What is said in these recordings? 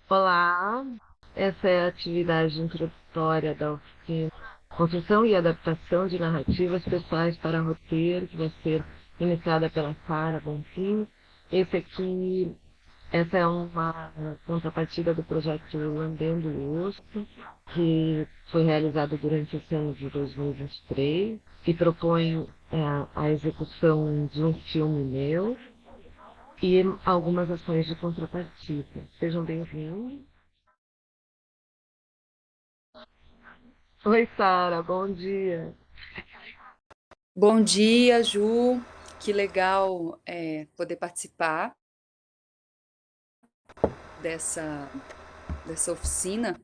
Olá, essa é a atividade introdutória da oficina Construção e Adaptação de Narrativas Pessoais para Roteiro, que vai ser iniciada pela Sara Bonfim. Esse aqui, essa é uma contrapartida do projeto Lambendo o Osso, que foi realizado durante esse ano de 2023, que propõe a execução de um filme meu e algumas ações de contrapartida. Sejam bem-vindos. Oi, Sara, bom dia. Bom dia, Ju. Que legal poder participar dessa oficina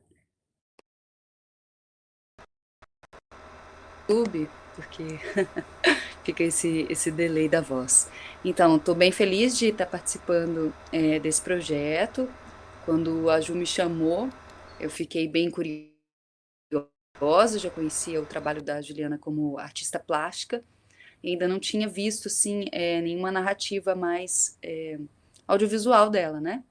do YouTube, porque fica esse delay da voz. Então, estou bem feliz de estar participando desse projeto. Quando a Ju me chamou, eu fiquei bem curiosa, já conhecia o trabalho da Juliana como artista plástica, e ainda não tinha visto assim, nenhuma narrativa mais audiovisual dela, né?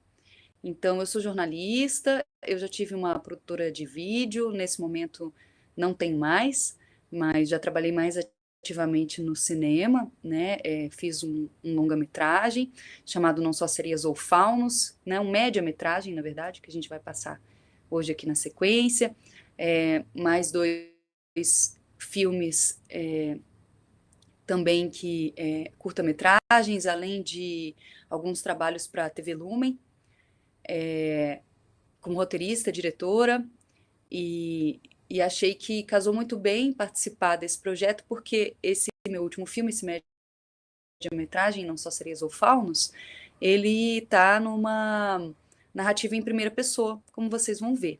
Então, eu sou jornalista, eu já tive uma produtora de vídeo, nesse momento não tem mais, mas já trabalhei mais ativamente no cinema, né? Fiz um longa-metragem chamado Não Só Sereias ou Faunos, né? Um média-metragem, na verdade, que a gente vai passar hoje aqui na sequência. Mais dois filmes também que curta-metragens, além de alguns trabalhos para a TV Lumen, como roteirista, diretora, e achei que casou muito bem participar desse projeto, porque esse meu último filme, esse média-metragem, Não Só Sereias ou Faunos, ele está numa narrativa em primeira pessoa, como vocês vão ver.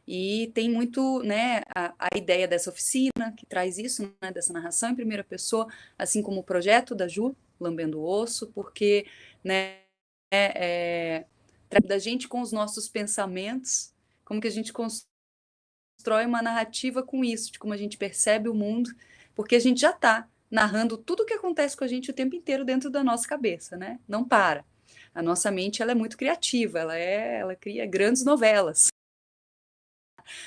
E tem muito, né, a ideia dessa oficina, que traz isso, né, dessa narração em primeira pessoa, assim como o projeto da Ju, Lambendo o Osso, porque, né, da gente com os nossos pensamentos, como que a gente constrói uma narrativa com isso, de como a gente percebe o mundo, porque a gente já está narrando tudo o que acontece com a gente o tempo inteiro dentro da nossa cabeça, né? Não para. A nossa mente ela é muito criativa, ela cria grandes novelas,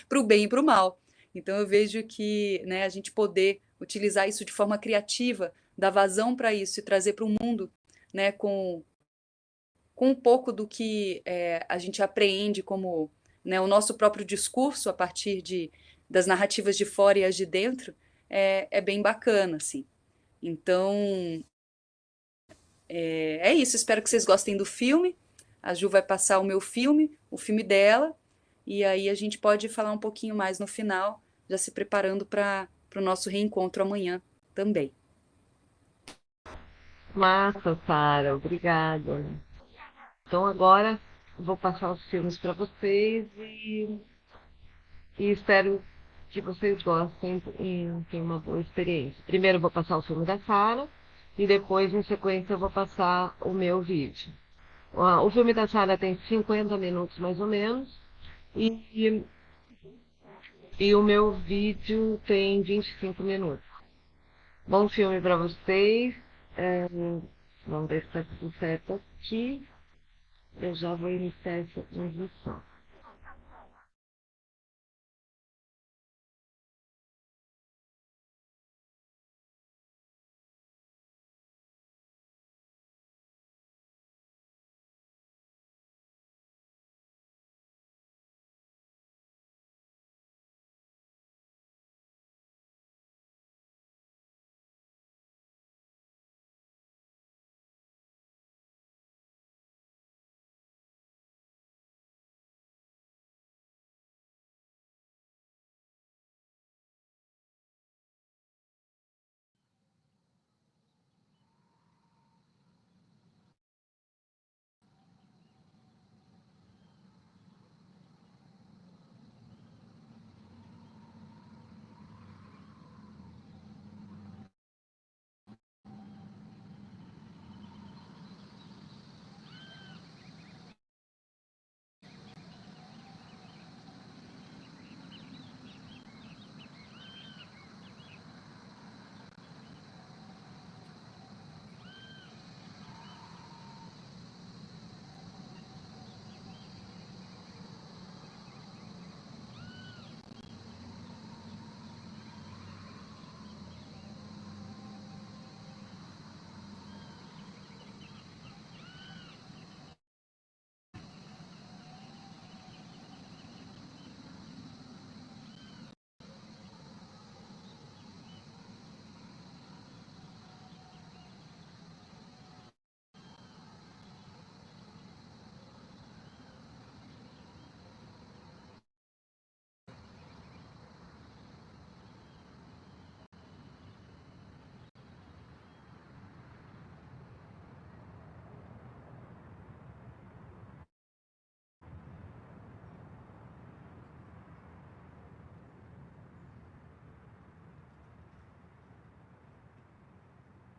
para o bem e para o mal. Então eu vejo que, né, a gente poder utilizar isso de forma criativa, dar vazão para isso e trazer para o mundo, né, com um pouco do que a gente apreende como, né, o nosso próprio discurso a partir das narrativas de fora e as de dentro, é bem bacana, assim. Então, é isso. Espero que vocês gostem do filme. A Ju vai passar o filme dela, e aí a gente pode falar um pouquinho mais no final, já se preparando para o nosso reencontro amanhã também. Massa, Sara, obrigada. Então agora vou passar os filmes para vocês e espero que vocês gostem e tenham uma boa experiência. Primeiro eu vou passar o filme da Sara e depois, em sequência, eu vou passar o meu vídeo. O filme da Sara tem 50 minutos mais ou menos e, e o meu vídeo tem 25 minutos. Bom filme para vocês. É, vamos ver se está tudo certo aqui. Eu já vou iniciar essa transmissão.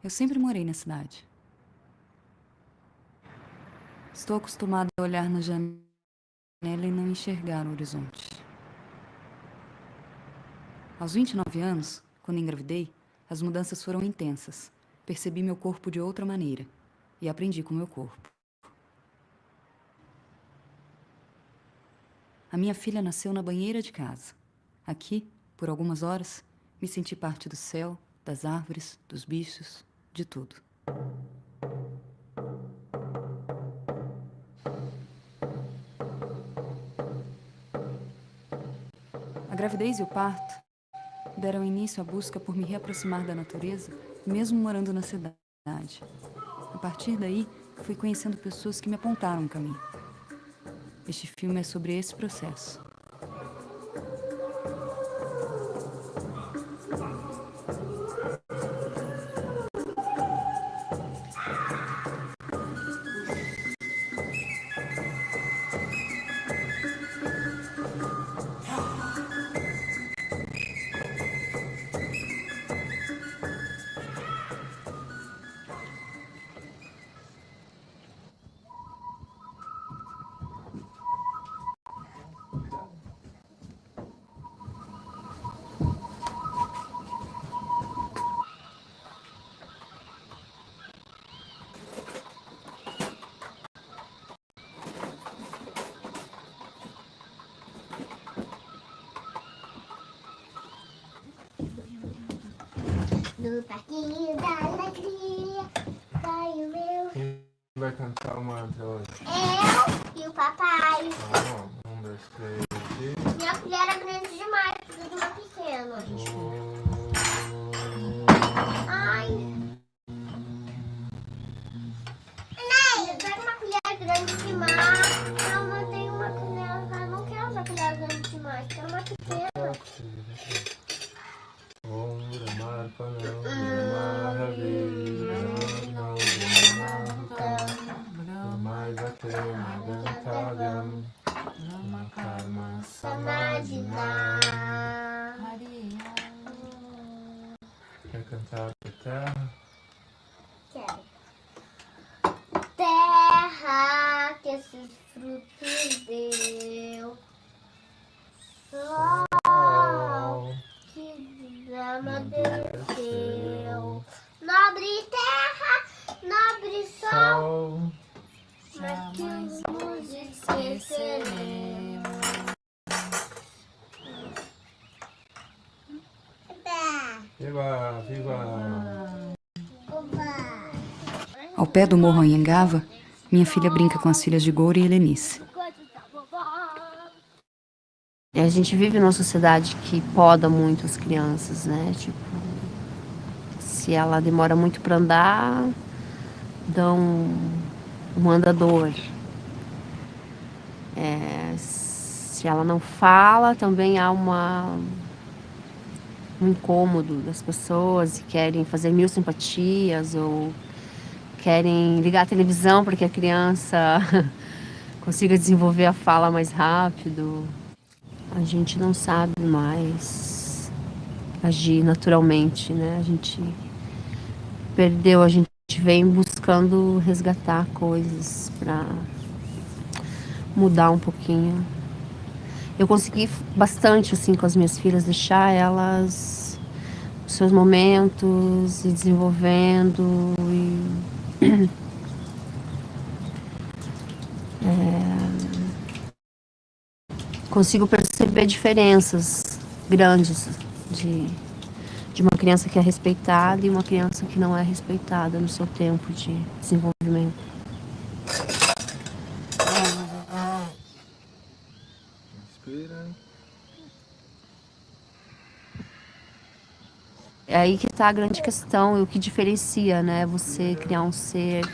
Eu sempre morei na cidade. Estou acostumada a olhar na janela e não enxergar o horizonte. Aos 29 anos, quando engravidei, as mudanças foram intensas. Percebi meu corpo de outra maneira e aprendi com meu corpo. A minha filha nasceu na banheira de casa. Aqui, por algumas horas, me senti parte do céu, das árvores, dos bichos, de tudo. A gravidez e o parto deram início à busca por me reaproximar da natureza, mesmo morando na cidade. A partir daí, fui conhecendo pessoas que me apontaram o caminho. Este filme é sobre esse processo. No parquinho da alegria, vai o meu. Quem vai cantar uma hoje? Eu e o papai. Um, dois, três e... Minha colher é grande demais, precisa de uma pequena. Ai. Ney, pega uma colher grande demais. Não, não tem uma colher. Eu não quero uma colher grande demais, quero uma pequena. Quer cantar pra terra? Quero. Terra que esses frutos deu. Sol que desceu. Nobre terra, nobre sol, mas que nos esqueceremos. Viva, viva! Ao pé do Morro Anhangava, minha filha brinca com as filhas de Gouri e Lenice. A gente vive numa sociedade que poda muito as crianças, né? Tipo, se ela demora muito para andar, dão um andador. Se ela não fala, também há um incômodo das pessoas e querem fazer mil simpatias ou querem ligar a televisão para que a criança consiga desenvolver a fala mais rápido. A gente não sabe mais agir naturalmente, né? A gente perdeu, a gente vem buscando resgatar coisas para mudar um pouquinho. Eu consegui bastante, assim, com as minhas filhas, deixar elas os seus momentos e desenvolvendo e consigo perceber diferenças grandes de uma criança que é respeitada e uma criança que não é respeitada no seu tempo de desenvolvimento. Inspira. É aí que está a grande questão, e o que diferencia, né? Você criar um ser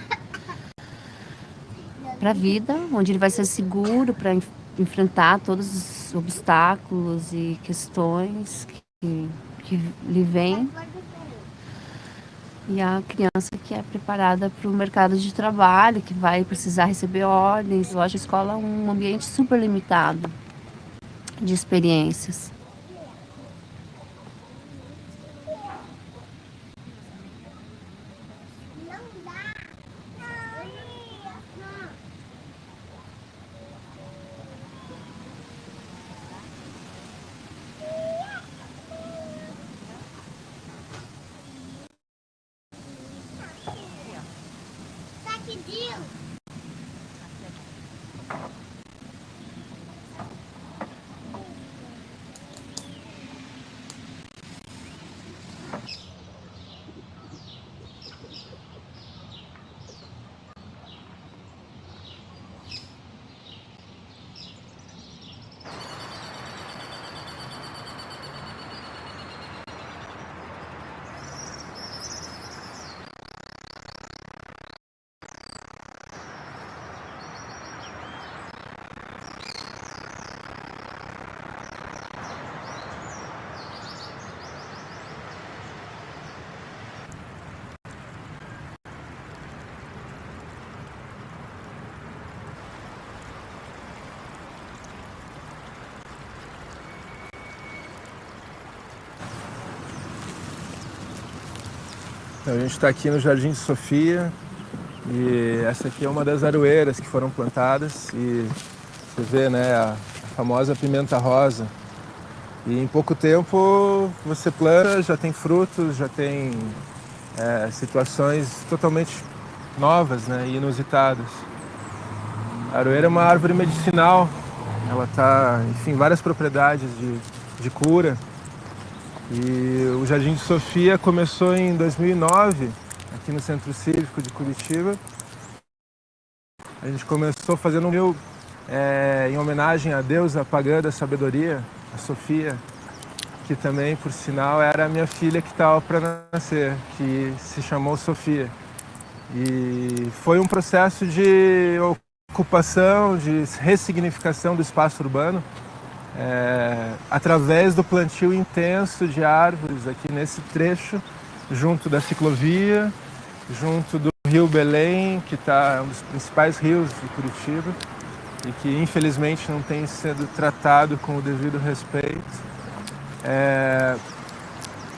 para a vida, onde ele vai ser seguro para enfrentar todos os obstáculos e questões que lhe vêm. E a criança que é preparada para o mercado de trabalho, que vai precisar receber ordens. Lógico, a escola é um ambiente super limitado de experiências. Então, a gente está aqui no Jardim de Sofia e essa aqui é uma das aroeiras que foram plantadas e você vê, né, a famosa pimenta rosa. E em pouco tempo você planta, já tem frutos, já tem situações totalmente novas, né, e inusitadas. A aroeira é uma árvore medicinal, ela está, enfim, várias propriedades de cura. E o Jardim de Sofia começou em 2009, aqui no Centro Cívico de Curitiba. A gente começou fazendo um rio em homenagem à deusa pagã da sabedoria, a Sofia, que também, por sinal, era a minha filha que estava para nascer, que se chamou Sofia. E foi um processo de ocupação, de ressignificação do espaço urbano, através do plantio intenso de árvores aqui nesse trecho, junto da ciclovia, junto do Rio Belém, que é um dos principais rios de Curitiba e que infelizmente não tem sido tratado com o devido respeito.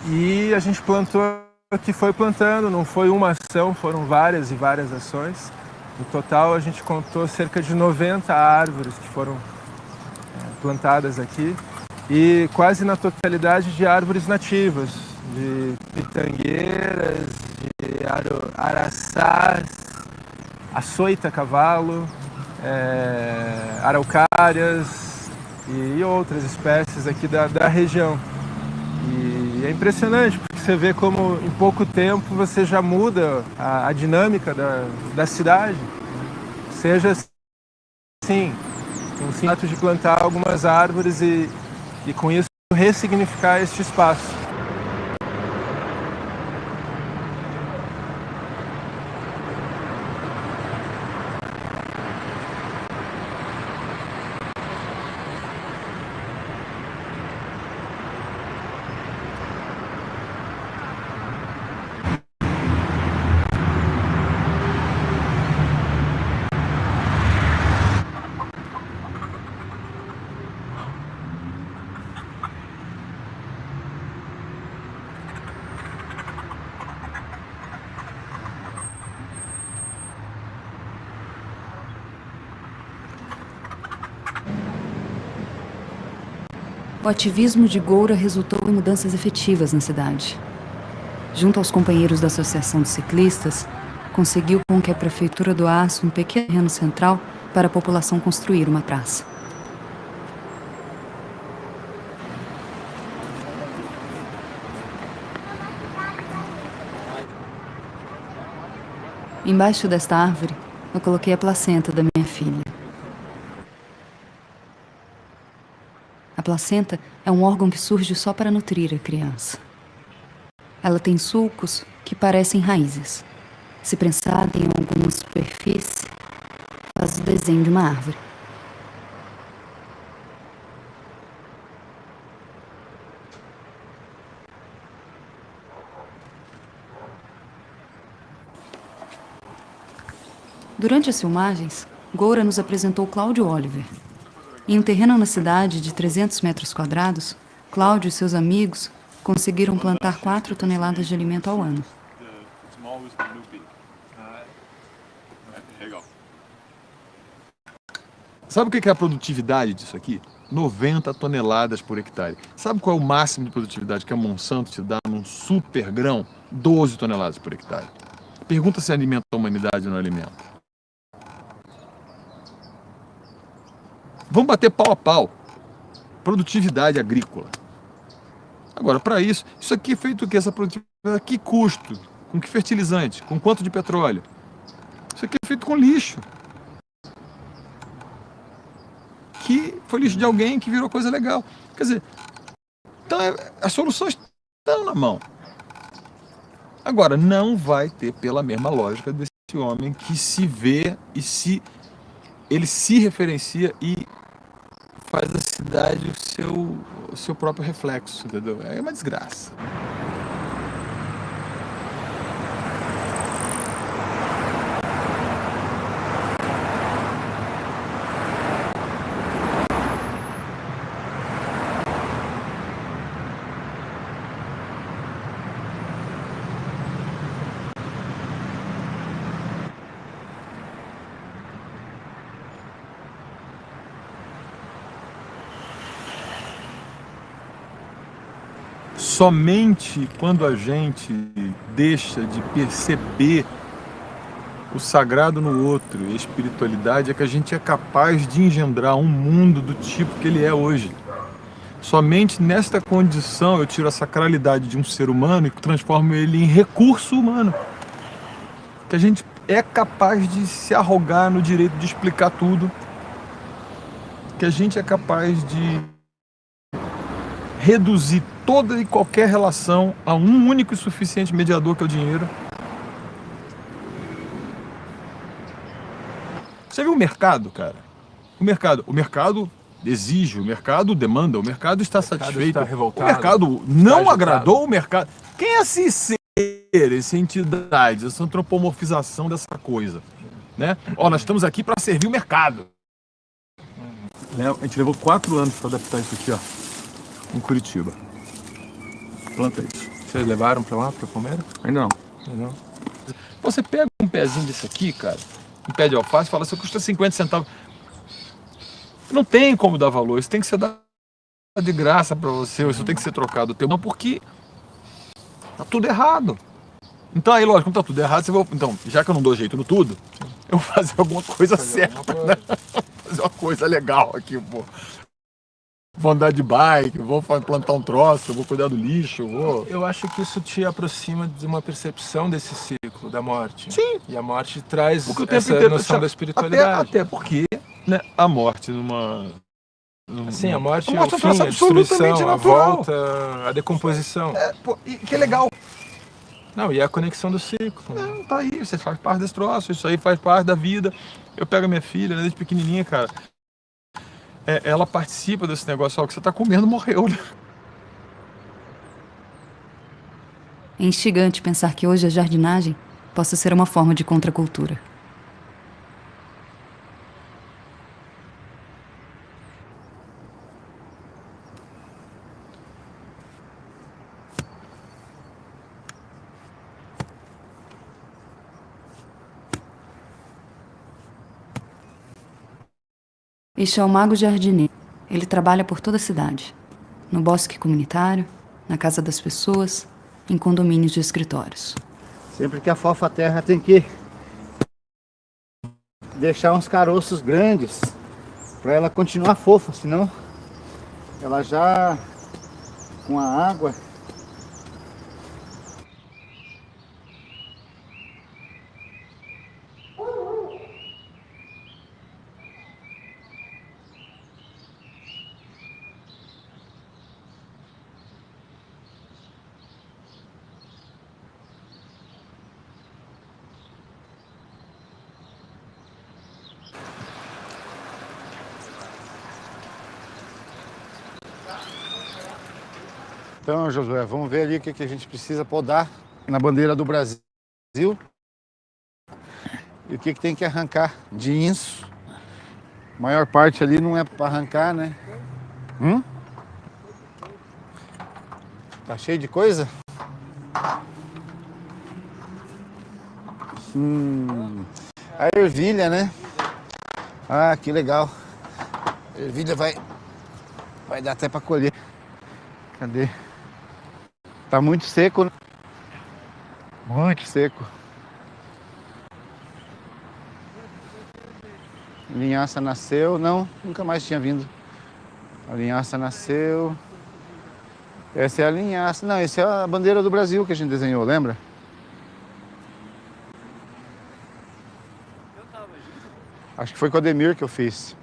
E a gente plantou, que foi plantando, não foi uma ação, foram várias e várias ações. No total a gente contou cerca de 90 árvores que foram plantadas aqui e quase na totalidade de árvores nativas, de pitangueiras, de araçás, açoita-cavalo, araucárias e outras espécies aqui da região. E é impressionante porque você vê como em pouco tempo você já muda a dinâmica da cidade, seja assim, com o simples ato de plantar algumas árvores e com isso ressignificar este espaço. O ativismo de Goura resultou em mudanças efetivas na cidade. Junto aos companheiros da Associação de Ciclistas, conseguiu com que a prefeitura doasse um pequeno terreno central para a população construir uma praça. Embaixo desta árvore, eu coloquei a placenta da minha filha. A placenta é um órgão que surge só para nutrir a criança. Ela tem sulcos que parecem raízes. Se prensada em alguma superfície, faz o desenho de uma árvore. Durante as filmagens, Goura nos apresentou Cláudio Oliver. Em um terreno na cidade de 300 metros quadrados, Cláudio e seus amigos conseguiram plantar 4 toneladas de alimento ao ano. Sabe o que é a produtividade disso aqui? 90 toneladas por hectare. Sabe qual é o máximo de produtividade que a Monsanto te dá num super grão? 12 toneladas por hectare. Pergunta se alimenta a humanidade ou não alimenta. Vamos bater pau a pau. Produtividade agrícola. Agora, para isso aqui é feito o que? Essa produtividade, que custo? Com que fertilizante? Com quanto de petróleo? Isso aqui é feito com lixo. Que foi lixo de alguém que virou coisa legal. Quer dizer, então as soluções estão na mão. Agora, não vai ter pela mesma lógica desse homem que se vê e ele se referencia e faz da cidade o seu próprio reflexo, entendeu? É uma desgraça. Somente quando a gente deixa de perceber o sagrado no outro e a espiritualidade é que a gente é capaz de engendrar um mundo do tipo que ele é hoje. Somente nesta condição eu tiro a sacralidade de um ser humano e transformo ele em recurso humano. Que a gente é capaz de se arrogar no direito de explicar tudo. Que a gente é capaz de reduzir toda e qualquer relação a um único e suficiente mediador, que é o dinheiro. Você viu o mercado, cara? O mercado exige, o mercado demanda, o mercado está satisfeito. Está revoltado, o mercado não agitado. agradou o mercado. Quem é esse ser, essa entidade, essa antropomorfização dessa coisa? Né? Ó, nós estamos aqui para servir o mercado. A gente levou 4 anos para adaptar isso aqui, ó, em Curitiba. Planta isso. Vocês levaram para lá, para comer? Ainda não. Não. Você pega um pezinho desse aqui, cara, um pé de alface, e fala, isso custa 50 centavos. Não tem como dar valor, isso tem que ser dado de graça para você, isso tem que ser trocado. Não, porque tá tudo errado. Então aí, lógico, como tá tudo errado, você vai... Então, já que eu não dou jeito no tudo, eu vou fazer alguma coisa certa, né? Fazer uma coisa legal aqui, pô. Vou andar de bike, vou plantar um troço, vou cuidar do lixo, vou... Eu acho que isso te aproxima de uma percepção desse ciclo da morte. Sim. E a morte traz Porque o tempo essa inteiro, noção da espiritualidade. Até porque, né, a morte Sim, a morte é é um o fim, processo a destruição, absolutamente a natural. volta, a decomposição. E que é legal. Não, e é a conexão do ciclo. Não, tá aí, você faz parte desse troço, isso aí faz parte da vida. Eu pego a minha filha, né, desde pequenininha, cara. Ela participa desse negócio, ó, que você tá comendo, morreu, né? É instigante pensar que hoje a jardinagem possa ser uma forma de contracultura. Este é o Mago Jardineiro. Ele trabalha por toda a cidade. No bosque comunitário, na casa das pessoas, em condomínios de escritórios. Sempre que afofa a terra tem que deixar uns caroços grandes para ela continuar fofa, senão ela já com a água Então, Josué, vamos ver ali o que a gente precisa podar na bandeira do Brasil. E o que tem que arrancar de inso. A maior parte ali não é para arrancar, né? Tá cheio de coisa? A ervilha, né? Ah, que legal. A ervilha vai dar até para colher. Cadê? Tá muito seco, né? Muito seco. Linhaça nasceu, não, nunca mais tinha vindo. A linhaça nasceu. Essa é a linhaça, não, essa é a bandeira do Brasil que a gente desenhou, lembra? Acho que foi com o Ademir que eu fiz.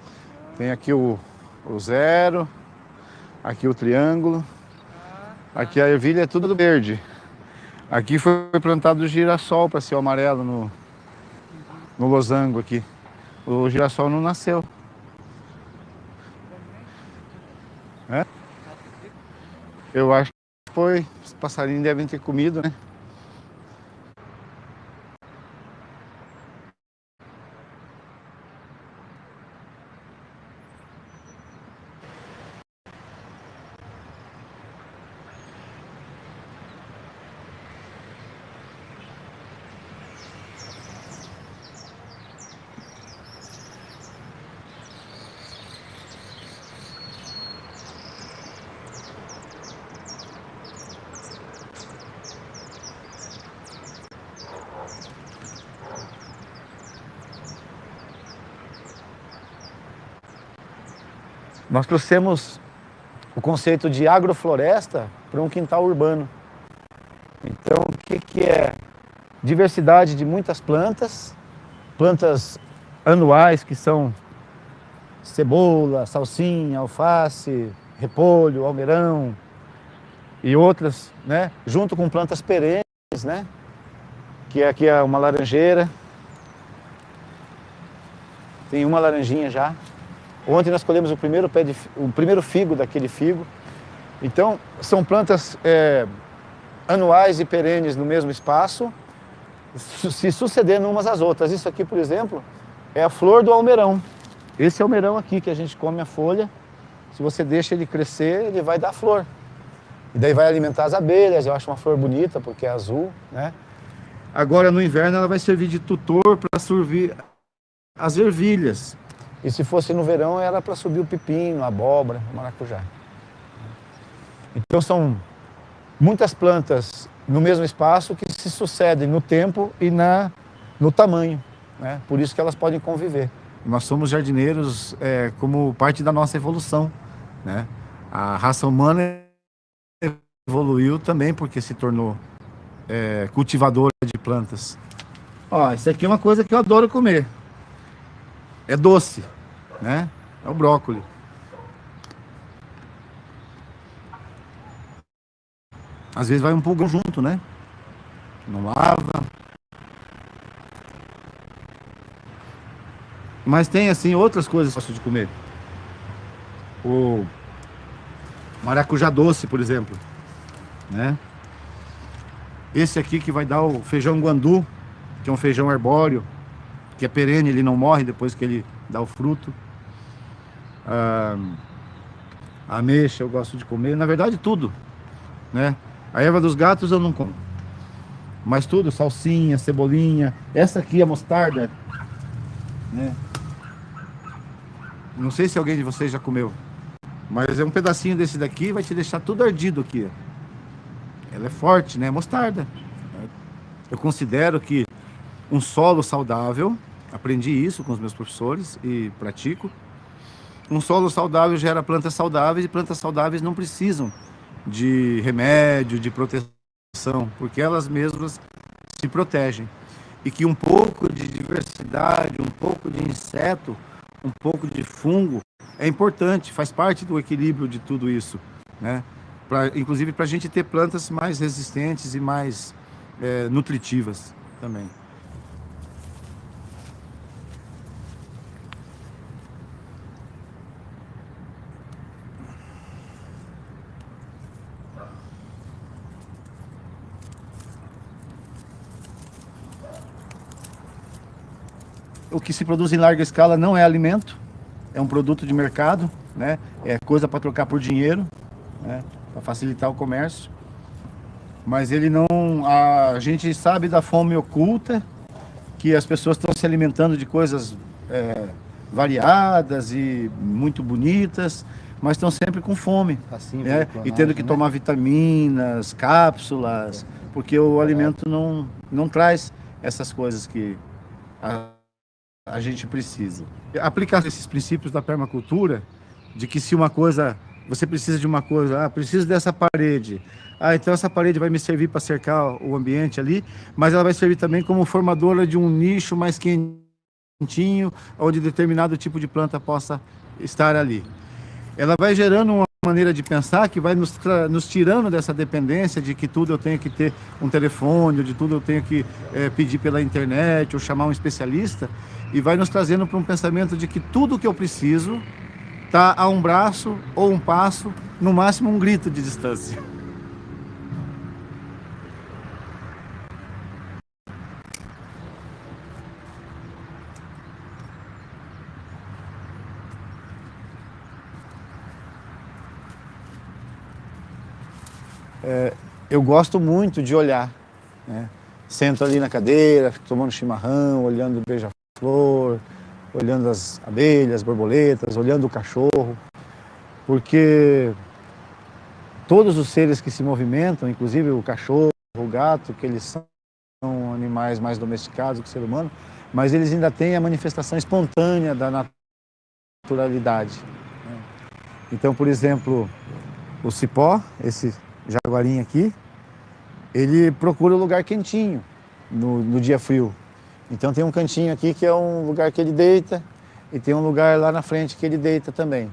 Tem aqui o zero, aqui o triângulo. Aqui a ervilha é tudo verde. Aqui foi plantado o girassol para ser o amarelo no losango aqui. O girassol não nasceu. Eu acho que foi. Os passarinhos devem ter comido, né? nós trouxemos o conceito de agrofloresta para um quintal urbano. Então, o que é? Diversidade de muitas plantas, plantas anuais que são cebola, salsinha, alface, repolho, almeirão e outras, né? Junto com plantas perenes, né? Que aqui é uma laranjeira. Tem uma laranjinha já. Ontem nós colhemos o primeiro figo daquele figo. Então, são plantas anuais e perenes no mesmo espaço, se sucedendo umas às outras. Isso aqui, por exemplo, é a flor do almeirão. Esse almeirão aqui que a gente come a folha, se você deixa ele crescer, ele vai dar flor. E daí vai alimentar as abelhas. Eu acho uma flor bonita porque é azul, né? Agora no inverno ela vai servir de tutor para servir as ervilhas. E se fosse no verão era para subir o pepino, a abóbora, o maracujá. Então são muitas plantas no mesmo espaço que se sucedem no tempo e no tamanho, né? Por isso que elas podem conviver. Nós somos jardineiros como parte da nossa evolução, né? A raça humana evoluiu também porque se tornou cultivadora de plantas. Ó, isso aqui é uma coisa que eu adoro comer. É doce, né? É o brócolis. Às vezes vai um pulgão junto, né? Não lava. Mas tem, assim, outras coisas que eu gosto de comer. O maracujá doce, por exemplo, né? Esse aqui que vai dar o feijão guandu, que é um feijão arbóreo, que é perene, ele não morre depois que ele dá o fruto. A ameixa eu gosto de comer, na verdade tudo, né? A erva dos gatos eu não como, mas tudo, salsinha, cebolinha, essa aqui é mostarda, né? Não sei se alguém de vocês já comeu, mas é um pedacinho desse daqui, vai te deixar tudo ardido aqui. Ela é forte, né? Mostarda. Eu considero que um solo saudável, aprendi isso com os meus professores e pratico. Um solo saudável gera plantas saudáveis e plantas saudáveis não precisam de remédio, de proteção, porque elas mesmas se protegem. E que um pouco de diversidade, um pouco de inseto, um pouco de fungo é importante, faz parte do equilíbrio de tudo isso, né? Inclusive para a gente ter plantas mais resistentes e mais nutritivas também. O que se produz em larga escala não é alimento, é um produto de mercado, né? É coisa para trocar por dinheiro, né? Para facilitar o comércio. Mas ele não... A gente sabe da fome oculta, que as pessoas estão se alimentando de coisas variadas e muito bonitas, mas estão sempre com fome, assim, né? E tendo que tomar vitaminas, cápsulas, porque o alimento não traz essas coisas que a gente precisa. Aplicar esses princípios da permacultura, de que se uma coisa, você precisa de uma coisa, preciso dessa parede, então essa parede vai me servir para cercar o ambiente ali, mas ela vai servir também como formadora de um nicho mais quentinho, onde determinado tipo de planta possa estar ali. Ela vai gerando uma maneira de pensar que vai nos tirando dessa dependência de que tudo eu tenho que ter um telefone, de tudo eu tenho que pedir pela internet ou chamar um especialista, e vai nos trazendo para um pensamento de que tudo que eu preciso está a um braço ou um passo, no máximo um grito de distância. Eu gosto muito de olhar, né? Sento ali na cadeira, tomando chimarrão, olhando o beija-flor, olhando as abelhas, as borboletas, olhando o cachorro, porque todos os seres que se movimentam, inclusive o cachorro, o gato, que eles são animais mais domesticados que o ser humano, mas eles ainda têm a manifestação espontânea da naturalidade, né? Então, por exemplo, o cipó, esse jaguarinho aqui, ele procura um lugar quentinho no dia frio. Então tem um cantinho aqui que é um lugar que ele deita e tem um lugar lá na frente que ele deita também.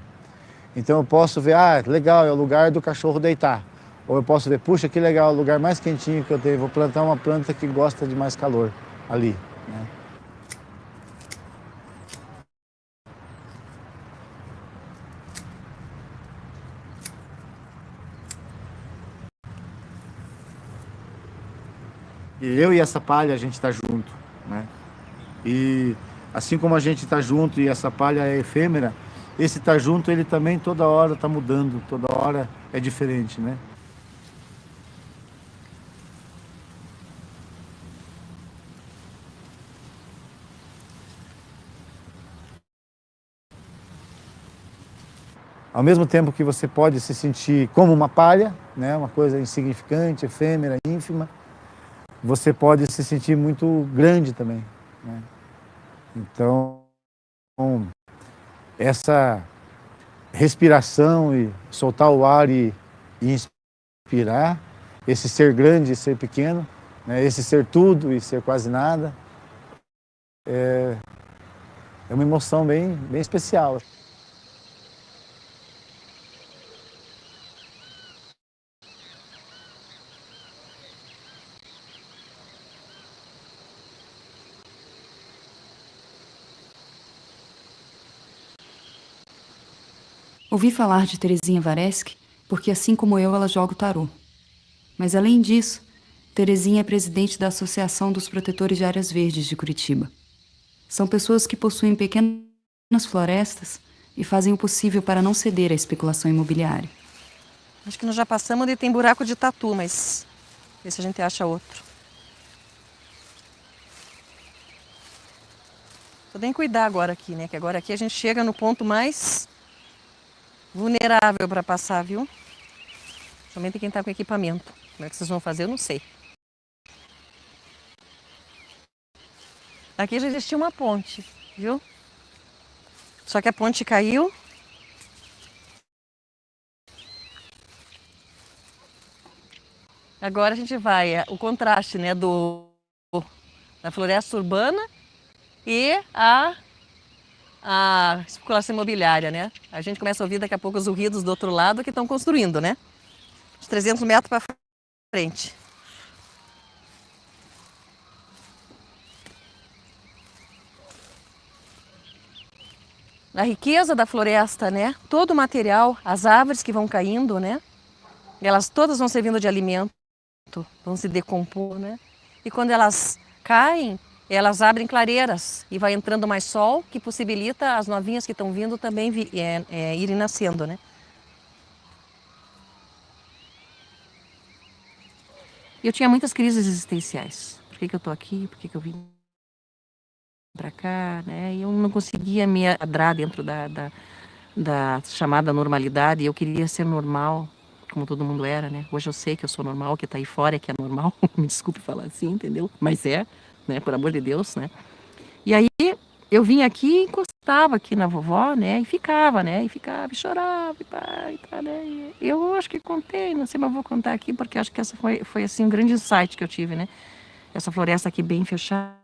Então eu posso ver, legal, é o lugar do cachorro deitar. Ou eu posso ver, puxa, que legal, é o lugar mais quentinho que eu tenho, vou plantar uma planta que gosta de mais calor ali, né? E eu e essa palha, a gente está junto, né? E assim como a gente está junto e essa palha é efêmera, esse estar junto, ele também toda hora está mudando, toda hora é diferente, né? Ao mesmo tempo que você pode se sentir como uma palha, né? Uma coisa insignificante, efêmera, ínfima, você pode se sentir muito grande também, né? Então, essa respiração e soltar o ar e inspirar, esse ser grande e ser pequeno, né? Esse ser tudo e ser quase nada, é uma emoção bem especial. Ouvi falar de Terezinha Vareschi porque, assim como eu, ela joga o tarô. Mas, além disso, Terezinha é presidente da Associação dos Protetores de Áreas Verdes de Curitiba. São pessoas que possuem pequenas florestas e fazem o possível para não ceder à especulação imobiliária. Acho que nós já passamos onde tem buraco de tatu, mas vê se a gente acha outro. Vou nem cuidar agora aqui, né? Que agora aqui a gente chega no ponto mais vulnerável para passar, viu? Somente quem está com equipamento. Como é que vocês vão fazer, eu não sei. Aqui já existia uma ponte, viu? Só que a ponte caiu. Agora a gente vai, o contraste, né, da floresta urbana e a especulação imobiliária, né? A gente começa a ouvir daqui a pouco os ruídos do outro lado que estão construindo, né? Uns 300 metros para frente. A riqueza da floresta, né? Todo o material, as árvores que vão caindo, né? Elas todas vão servindo de alimento, vão se decompor, né? E quando elas caem, elas abrem clareiras e vai entrando mais sol, que possibilita as novinhas que estão vindo também irem nascendo, né? Eu tinha muitas crises existenciais. Por que eu estou aqui? Por que eu vim para cá, né? E eu não conseguia me adrar dentro da chamada normalidade. Eu queria ser normal, como todo mundo era, né? Hoje eu sei que eu sou normal, que tá aí fora é que é normal. Me desculpe falar assim, entendeu? Mas né? Por amor de Deus, né? E aí eu vinha aqui, encostava aqui na vovó, né? E ficava, e chorava, e pá, e tá, né? E eu acho que contei, não sei, mas vou contar aqui, porque acho que essa foi assim, um grande insight que eu tive, né? Essa floresta aqui bem fechada,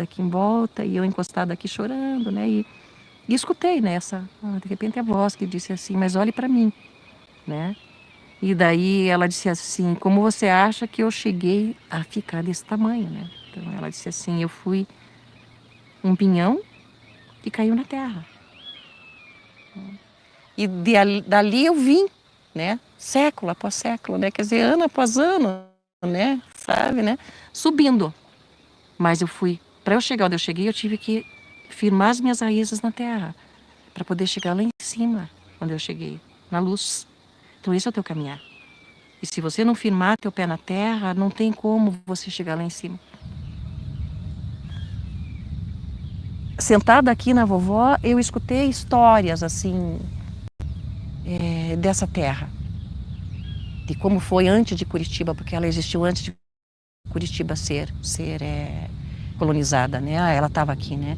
aqui em volta, e eu encostada aqui chorando, né? E escutei, né? De repente a voz que disse assim, mas olhe para mim, né? E daí ela disse assim, como você acha que eu cheguei a ficar desse tamanho, né? Então ela disse assim, eu fui um pinhão que caiu na terra. E dali eu vim, né? Século após século, né? Quer dizer, ano após ano, né? Sabe, né? Subindo. Mas para eu chegar onde eu cheguei, eu tive que firmar as minhas raízes na terra, para poder chegar lá em cima, onde eu cheguei, na luz. Então esse é o teu caminhar. E se você não firmar teu pé na terra, não tem como você chegar lá em cima. Sentada aqui na vovó, eu escutei histórias assim dessa terra, de como foi antes de Curitiba, porque ela existiu antes de Curitiba ser colonizada, né? Ela estava aqui, né?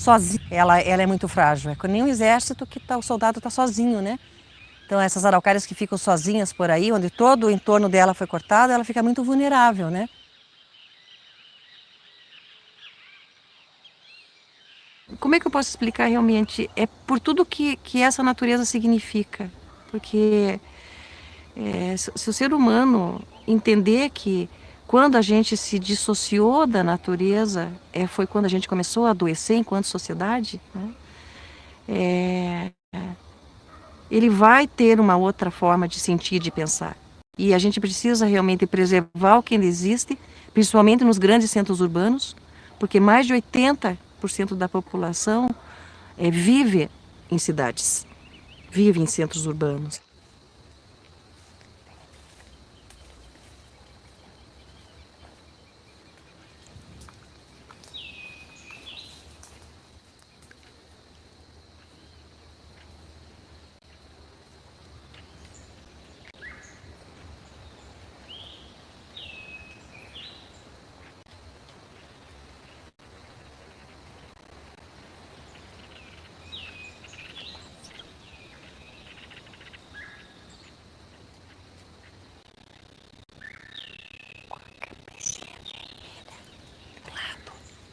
sozinha. Ela é muito frágil. É que nem um exército que o soldado está sozinho, né? Então essas araucárias que ficam sozinhas por aí, onde todo o entorno dela foi cortado, ela fica muito vulnerável, né? Como é que eu posso explicar realmente? É por tudo que essa natureza significa. Porque se o ser humano entender que quando a gente se dissociou da natureza, foi quando a gente começou a adoecer enquanto sociedade, né? Ele vai ter uma outra forma de sentir, de pensar. E a gente precisa realmente preservar o que ainda existe, principalmente nos grandes centros urbanos, porque mais de 80% da população vive em cidades, vive em centros urbanos.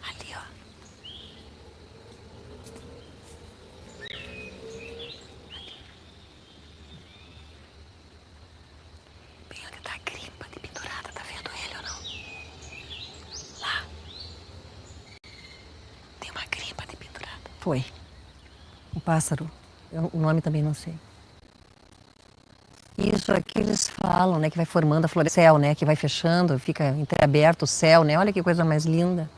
Ali, ó. Bem onde tá a grimpa de pendurada, tá vendo ele ou não? Lá. Tem uma grimpa de pendurada. Foi. Um pássaro. O nome também não sei. Isso aqui eles falam, né, que vai formando a floresta, céu, né, que vai fechando, fica entreaberto o céu, né? Olha que coisa mais linda.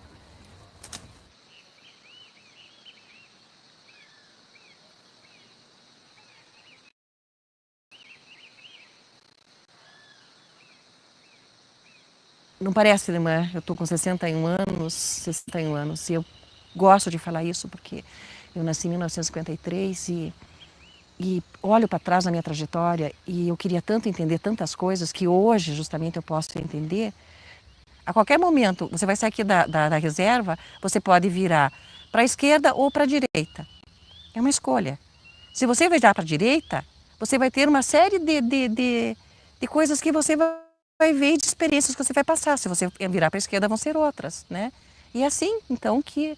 Não parece, né? Eu tô com 61 anos, e eu gosto de falar isso porque eu nasci em 1953 e olho para trás na minha trajetória e eu queria tanto entender tantas coisas que hoje justamente eu posso entender. A qualquer momento, você vai sair aqui da reserva, você pode virar para a esquerda ou para a direita. É uma escolha. Se você virar para a direita, você vai ter uma série de coisas que você vai ver e de experiências que você vai passar. Se você virar para a esquerda, vão ser outras, né? E é assim, então, que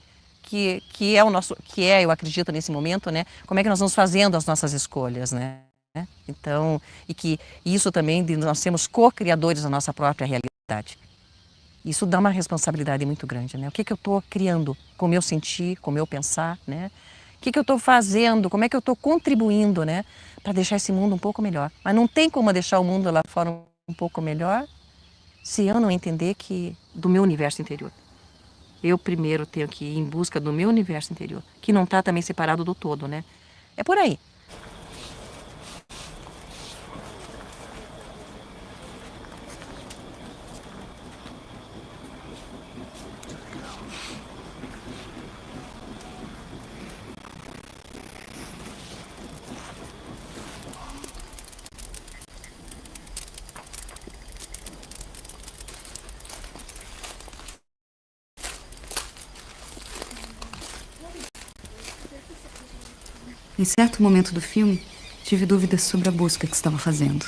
é o nosso, eu acredito nesse momento, né? Como é que nós vamos fazendo as nossas escolhas, né? Então, e que isso também de nós sermos co-criadores da nossa própria realidade. Isso dá uma responsabilidade muito grande, né? O que eu estou criando com o meu sentir, com o meu pensar, né? O que eu estou fazendo, como é que eu estou contribuindo, né? Para deixar esse mundo um pouco melhor. Mas não tem como deixar o mundo lá fora um pouco melhor se eu não entender que do meu universo interior. Eu primeiro tenho que ir em busca do meu universo interior, que não está também separado do todo, né? É por aí. Em certo momento do filme, tive dúvidas sobre a busca que estava fazendo.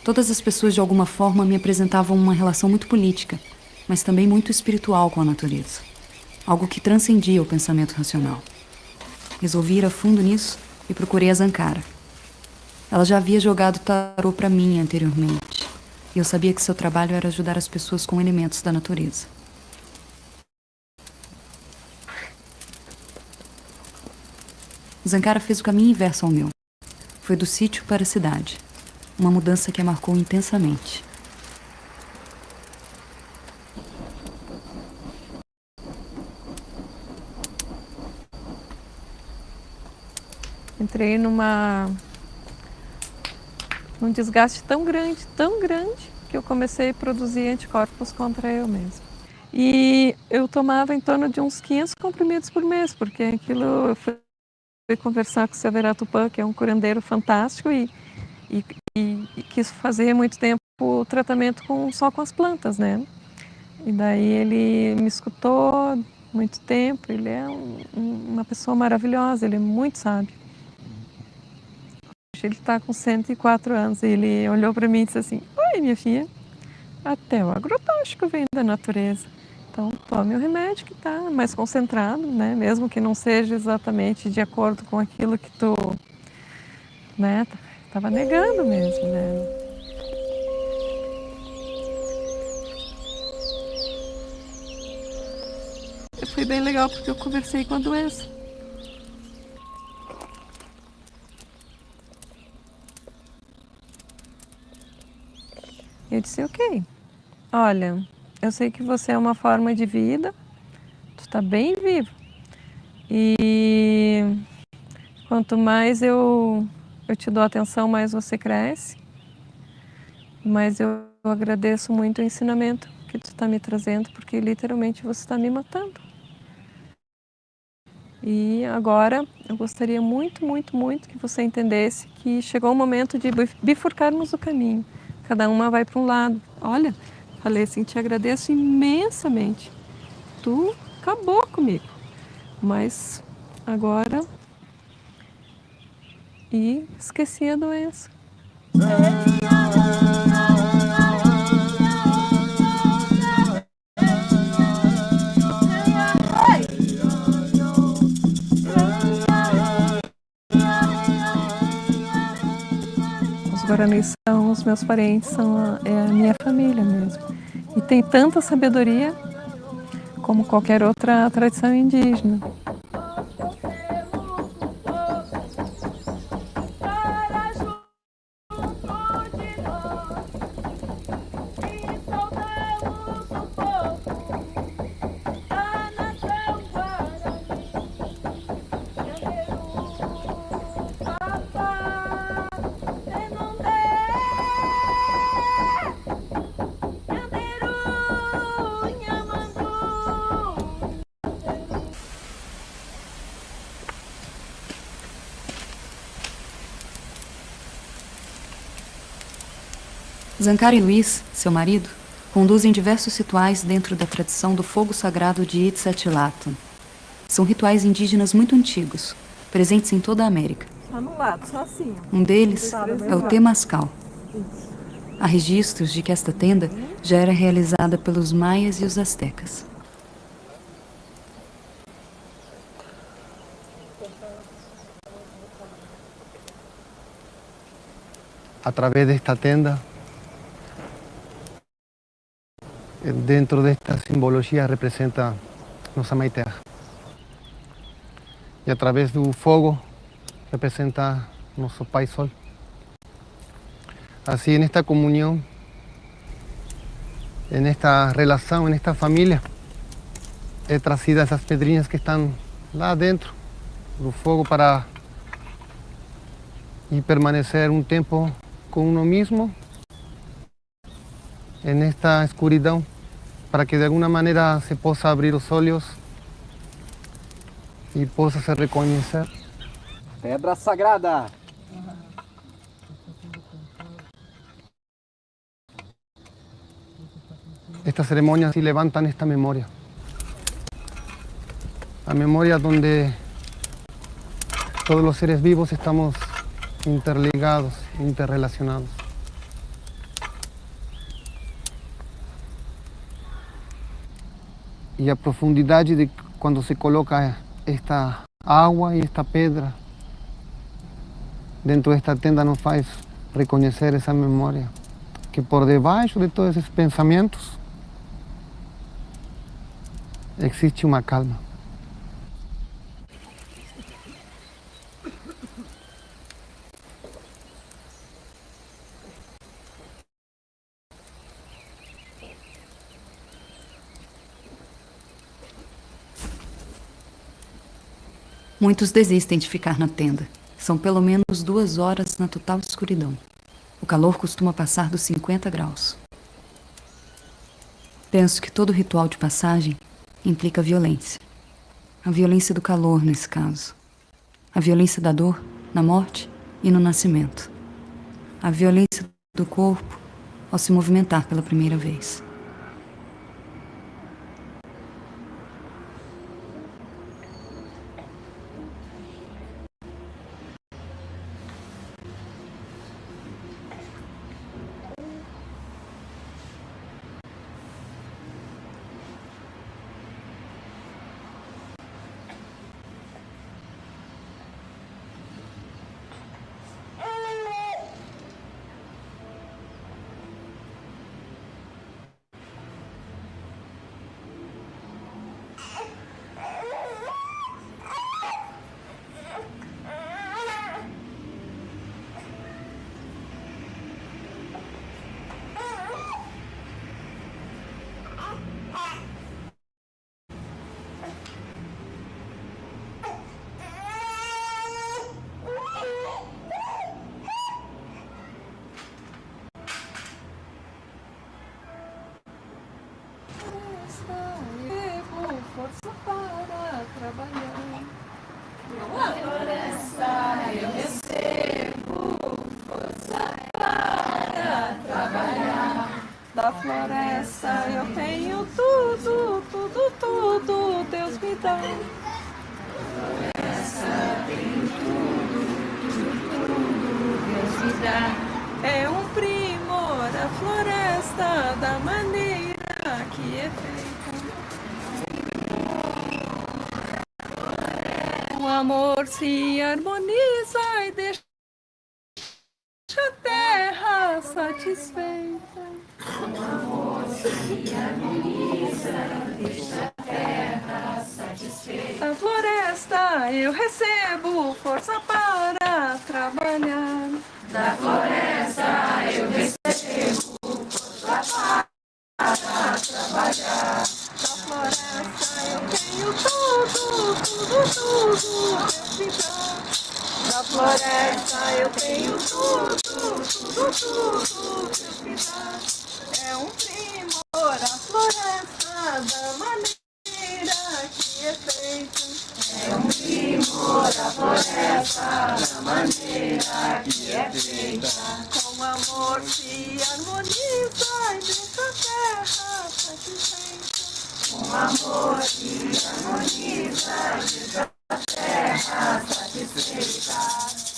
Todas as pessoas, de alguma forma, me apresentavam uma relação muito política, mas também muito espiritual com a natureza. Algo que transcendia o pensamento racional. Resolvi ir a fundo nisso e procurei a Zankara. Ela já havia jogado tarô para mim anteriormente, e eu sabia que seu trabalho era ajudar as pessoas com elementos da natureza. Zankara fez o caminho inverso ao meu. Foi do sítio para a cidade. Uma mudança que a marcou intensamente. Entrei num desgaste tão grande, que eu comecei a produzir anticorpos contra eu mesma. E eu tomava em torno de uns 500 comprimidos por mês, porque aquilo eu fui conversar com o Severo Tupã, que é um curandeiro fantástico, e quis fazer há muito tempo o tratamento só com as plantas, né? E daí ele me escutou, muito tempo. Ele é uma pessoa maravilhosa, ele é muito sábio. Ele está com 104 anos. Ele olhou para mim e disse assim: oi, minha filha, até o agrotóxico vem da natureza. Então, tome o remédio que está mais concentrado, né? Mesmo que não seja exatamente de acordo com aquilo que tu, né, estava negando mesmo, né? Foi bem legal porque eu conversei com a doença. Eu disse: ok, olha, eu sei que você é uma forma de vida, tu está bem vivo. E quanto mais eu te dou atenção, mais você cresce. Mas eu agradeço muito o ensinamento que tu está me trazendo, porque literalmente você está me matando. E agora eu gostaria muito, muito, muito que você entendesse que chegou o momento de bifurcarmos o caminho. Cada uma vai para um lado. Olha, falei assim, te agradeço imensamente. Tu acabou comigo. Mas agora... E esqueci a doença. Os guaranis são os meus parentes, é a minha família mesmo. E tem tanta sabedoria como qualquer outra tradição indígena. Zancari e Luiz, seu marido, conduzem diversos rituais dentro da tradição do fogo sagrado de Itzatilatlan. São rituais indígenas muito antigos, presentes em toda a América. Só no lado, só assim. Um deles é o Temascal. Há registros de que esta tenda já era realizada pelos maias e os astecas. Através desta tenda, dentro desta simbologia representa nossa Mãe Terra. E através do fogo representa nosso Pai Sol. Assim, nesta comunhão, nesta relação, nesta família, é trazida essas pedrinhas que estão lá dentro do fogo para ir permanecer um tempo com uno mesmo, nesta escuridão, para que de alguma maneira se possa abrir os olhos e possa se reconhecer. Pedra sagrada! Esta cerimônia se levanta nesta memória. A memória onde todos os seres vivos estamos interligados, interrelacionados. E a profundidade de quando se coloca esta água e esta pedra dentro desta tenda nos faz reconhecer essa memória, que por debaixo de todos esses pensamentos existe uma calma. Muitos desistem de ficar na tenda. São pelo menos 2 horas na total escuridão. O calor costuma passar dos 50 graus. Penso que todo ritual de passagem implica violência. A violência do calor, nesse caso. A violência da dor, na morte e no nascimento. A violência do corpo ao se movimentar pela primeira vez. Da floresta eu tenho tudo, tudo, tudo, Deus me dá. É um primor a floresta da maneira que é feita. O amor se harmoniza e deixa a terra satisfeita. O amor se harmoniza e deixa a terra satisfeita. Da floresta eu recebo força para trabalhar. Da floresta eu recebo força para trabalhar. Da floresta eu tenho tudo, tudo, tudo, Deus me dá. Da floresta eu tenho tudo, tudo, tudo, Deus me dá. É um primor a floresta da maneira que é feita. É um primor a floresta da maneira que é feita. Com amor se harmoniza e deixa a terra satisfeita. Com amor se harmoniza e deixa a terra satisfeita.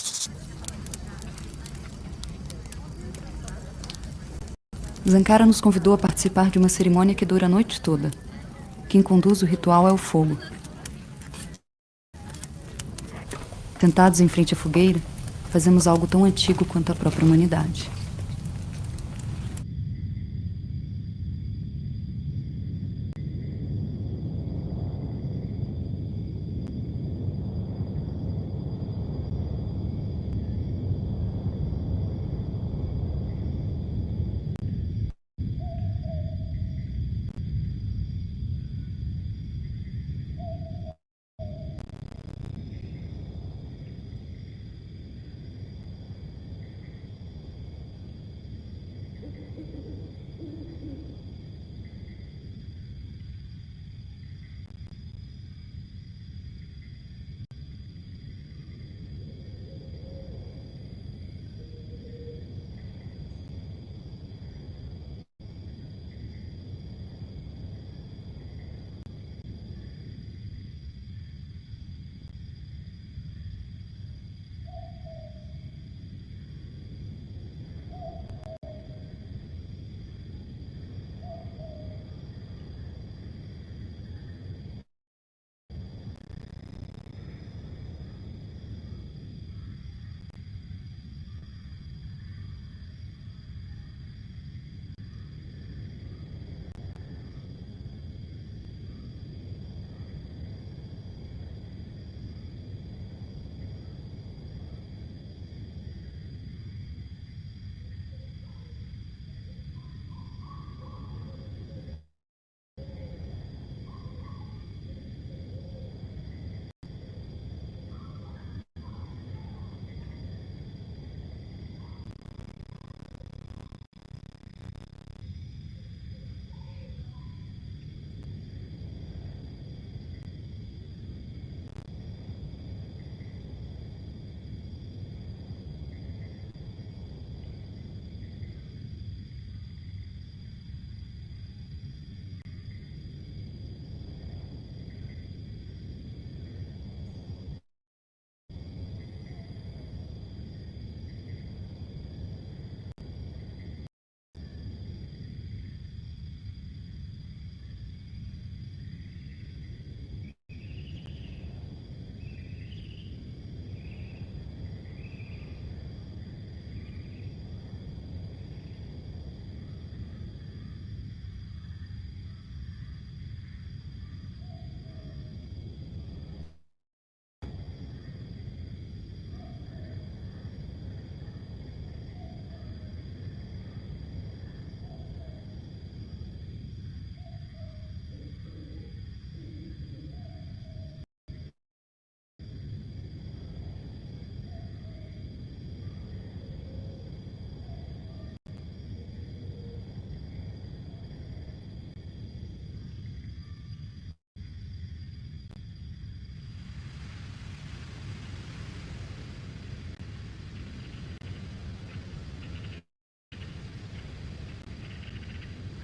Zankara nos convidou a participar de uma cerimônia que dura a noite toda. Quem conduz o ritual é o fogo. Sentados em frente à fogueira, fazemos algo tão antigo quanto a própria humanidade.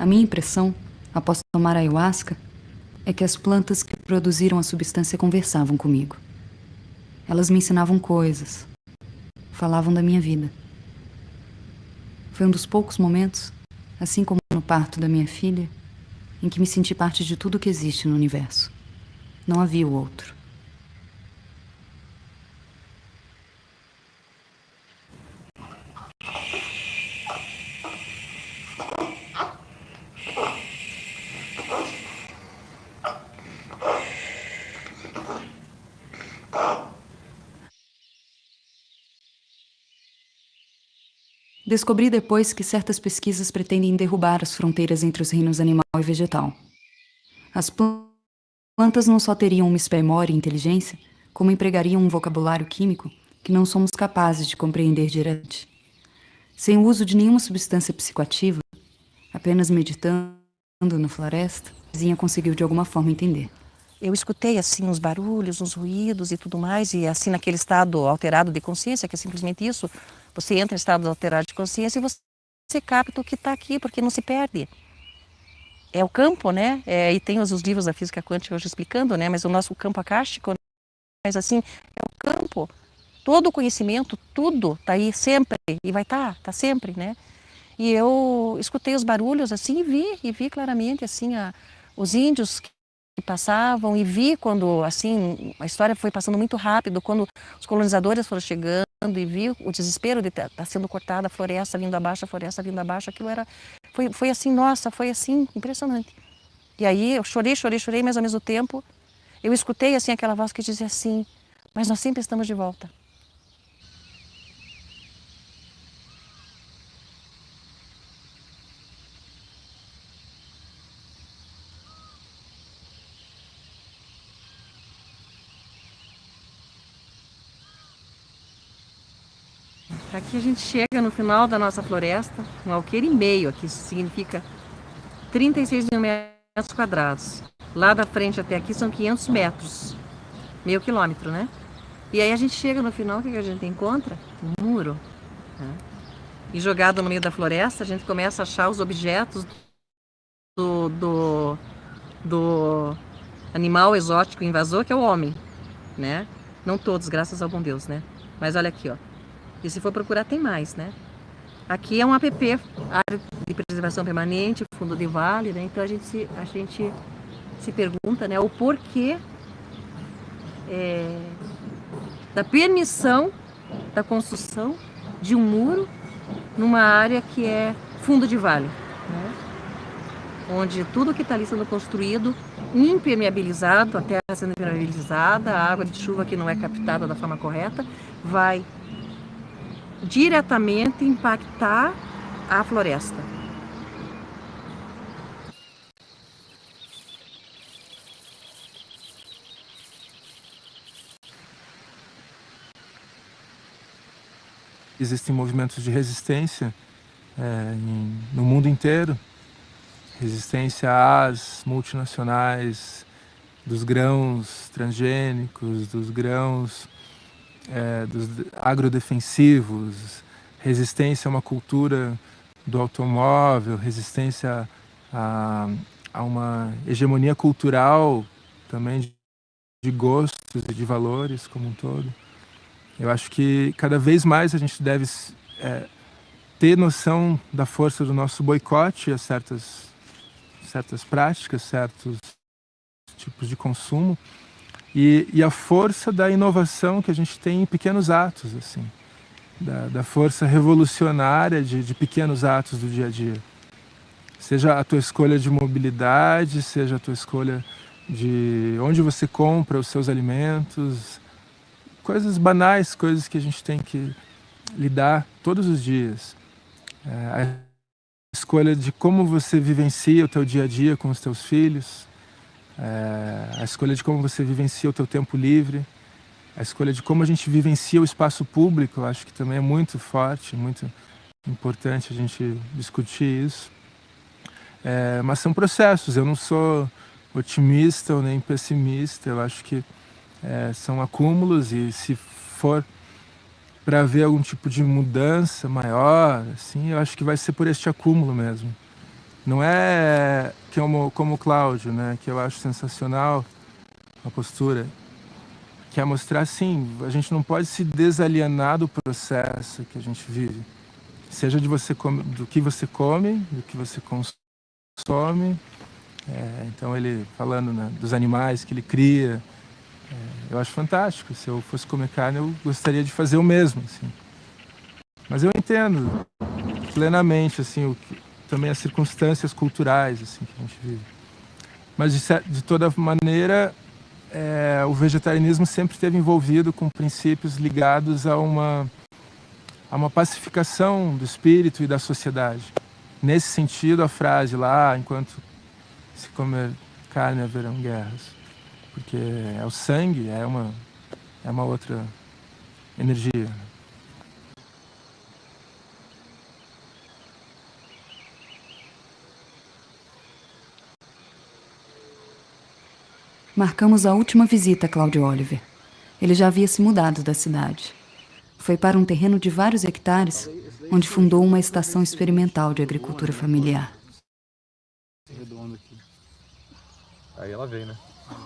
A minha impressão, após tomar ayahuasca, é que as plantas que produziram a substância conversavam comigo. Elas me ensinavam coisas, falavam da minha vida. Foi um dos poucos momentos, assim como no parto da minha filha, em que me senti parte de tudo que existe no universo. Não havia o outro. Descobri depois que certas pesquisas pretendem derrubar as fronteiras entre os reinos animal e vegetal. As plantas não só teriam uma memória e inteligência, como empregariam um vocabulário químico que não somos capazes de compreender diretamente. Sem o uso de nenhuma substância psicoativa, apenas meditando na floresta, a vizinha conseguiu de alguma forma entender. Eu escutei assim os barulhos, os ruídos e tudo mais, e assim naquele estado alterado de consciência, que é simplesmente isso, você entra em estado alterado de consciência e você capta o que está aqui, porque não se perde. É o campo, né? E tem os livros da física quântica hoje explicando, né? Mas o nosso campo acástico, mas assim, é o campo. Todo o conhecimento, tudo está aí sempre, e vai estar, tá sempre, né? E eu escutei os barulhos assim e vi claramente assim os índios que passavam, e vi quando assim a história foi passando muito rápido, quando os colonizadores foram chegando, e vi o desespero de estar sendo cortada a floresta vindo abaixo, a floresta vindo abaixo. Aquilo foi assim, nossa, foi assim impressionante. E aí eu chorei, mas ao mesmo tempo eu escutei assim aquela voz que dizia assim: mas nós sempre estamos de volta. Aqui a gente chega no final da nossa floresta, um alqueire e meio, aqui isso significa 36 mil metros quadrados. Lá da frente até aqui são 500 metros, meio quilômetro, né? E aí a gente chega no final, o que a gente encontra? Um muro. Né? E jogado no meio da floresta, a gente começa a achar os objetos do animal exótico invasor, que é o homem, né? Não todos, graças ao bom Deus, né? Mas olha aqui, ó. E se for procurar, tem mais, né? Aqui é um APP, Área de Preservação Permanente, Fundo de Vale, né? Então a gente se pergunta, né, o porquê da permissão da construção de um muro numa área que é fundo de vale, né? Onde tudo que está ali sendo construído, impermeabilizado, a terra sendo impermeabilizada, a água de chuva que não é captada da forma correta, vai diretamente impactar a floresta. Existem movimentos de resistência no mundo inteiro. Resistência às multinacionais, dos grãos transgênicos, dos grãos dos agrodefensivos, resistência a uma cultura do automóvel, resistência a uma hegemonia cultural também de gostos e de valores como um todo. Eu acho que cada vez mais a gente deve ter noção da força do nosso boicote a certas práticas, certos tipos de consumo, e a força da inovação que a gente tem em pequenos atos, assim, da força revolucionária de pequenos atos do dia a dia. Seja a tua escolha de mobilidade, seja a tua escolha de onde você compra os seus alimentos, coisas banais, coisas que a gente tem que lidar todos os dias. A escolha de como você vivencia o teu dia a dia com os teus filhos, a escolha de como você vivencia o teu tempo livre, a escolha de como a gente vivencia o espaço público, eu acho que também é muito forte, muito importante a gente discutir isso. Mas são processos, eu não sou otimista ou nem pessimista, eu acho que são acúmulos, e se for para haver algum tipo de mudança maior, assim, eu acho que vai ser por este acúmulo mesmo. Não é como o Cláudio, né, que eu acho sensacional a postura, que é mostrar, assim, a gente não pode se desalienar do processo que a gente vive. Seja do que você come, do que você consome. Então ele falando, né, dos animais que ele cria. Eu acho fantástico. Se eu fosse comer carne, eu gostaria de fazer o mesmo, assim. Mas eu entendo plenamente, assim, também as circunstâncias culturais, assim, que a gente vive. Mas, de toda maneira, o vegetarianismo sempre esteve envolvido com princípios ligados a uma pacificação do espírito e da sociedade. Nesse sentido, a frase lá, enquanto se comer carne haverão guerras. Porque é o sangue, é uma outra energia. Marcamos a última visita a Cláudio Oliver. Ele já havia se mudado da cidade. Foi para um terreno de vários hectares, onde fundou uma estação experimental de agricultura familiar. Redondo aqui. Aí ela veio, né?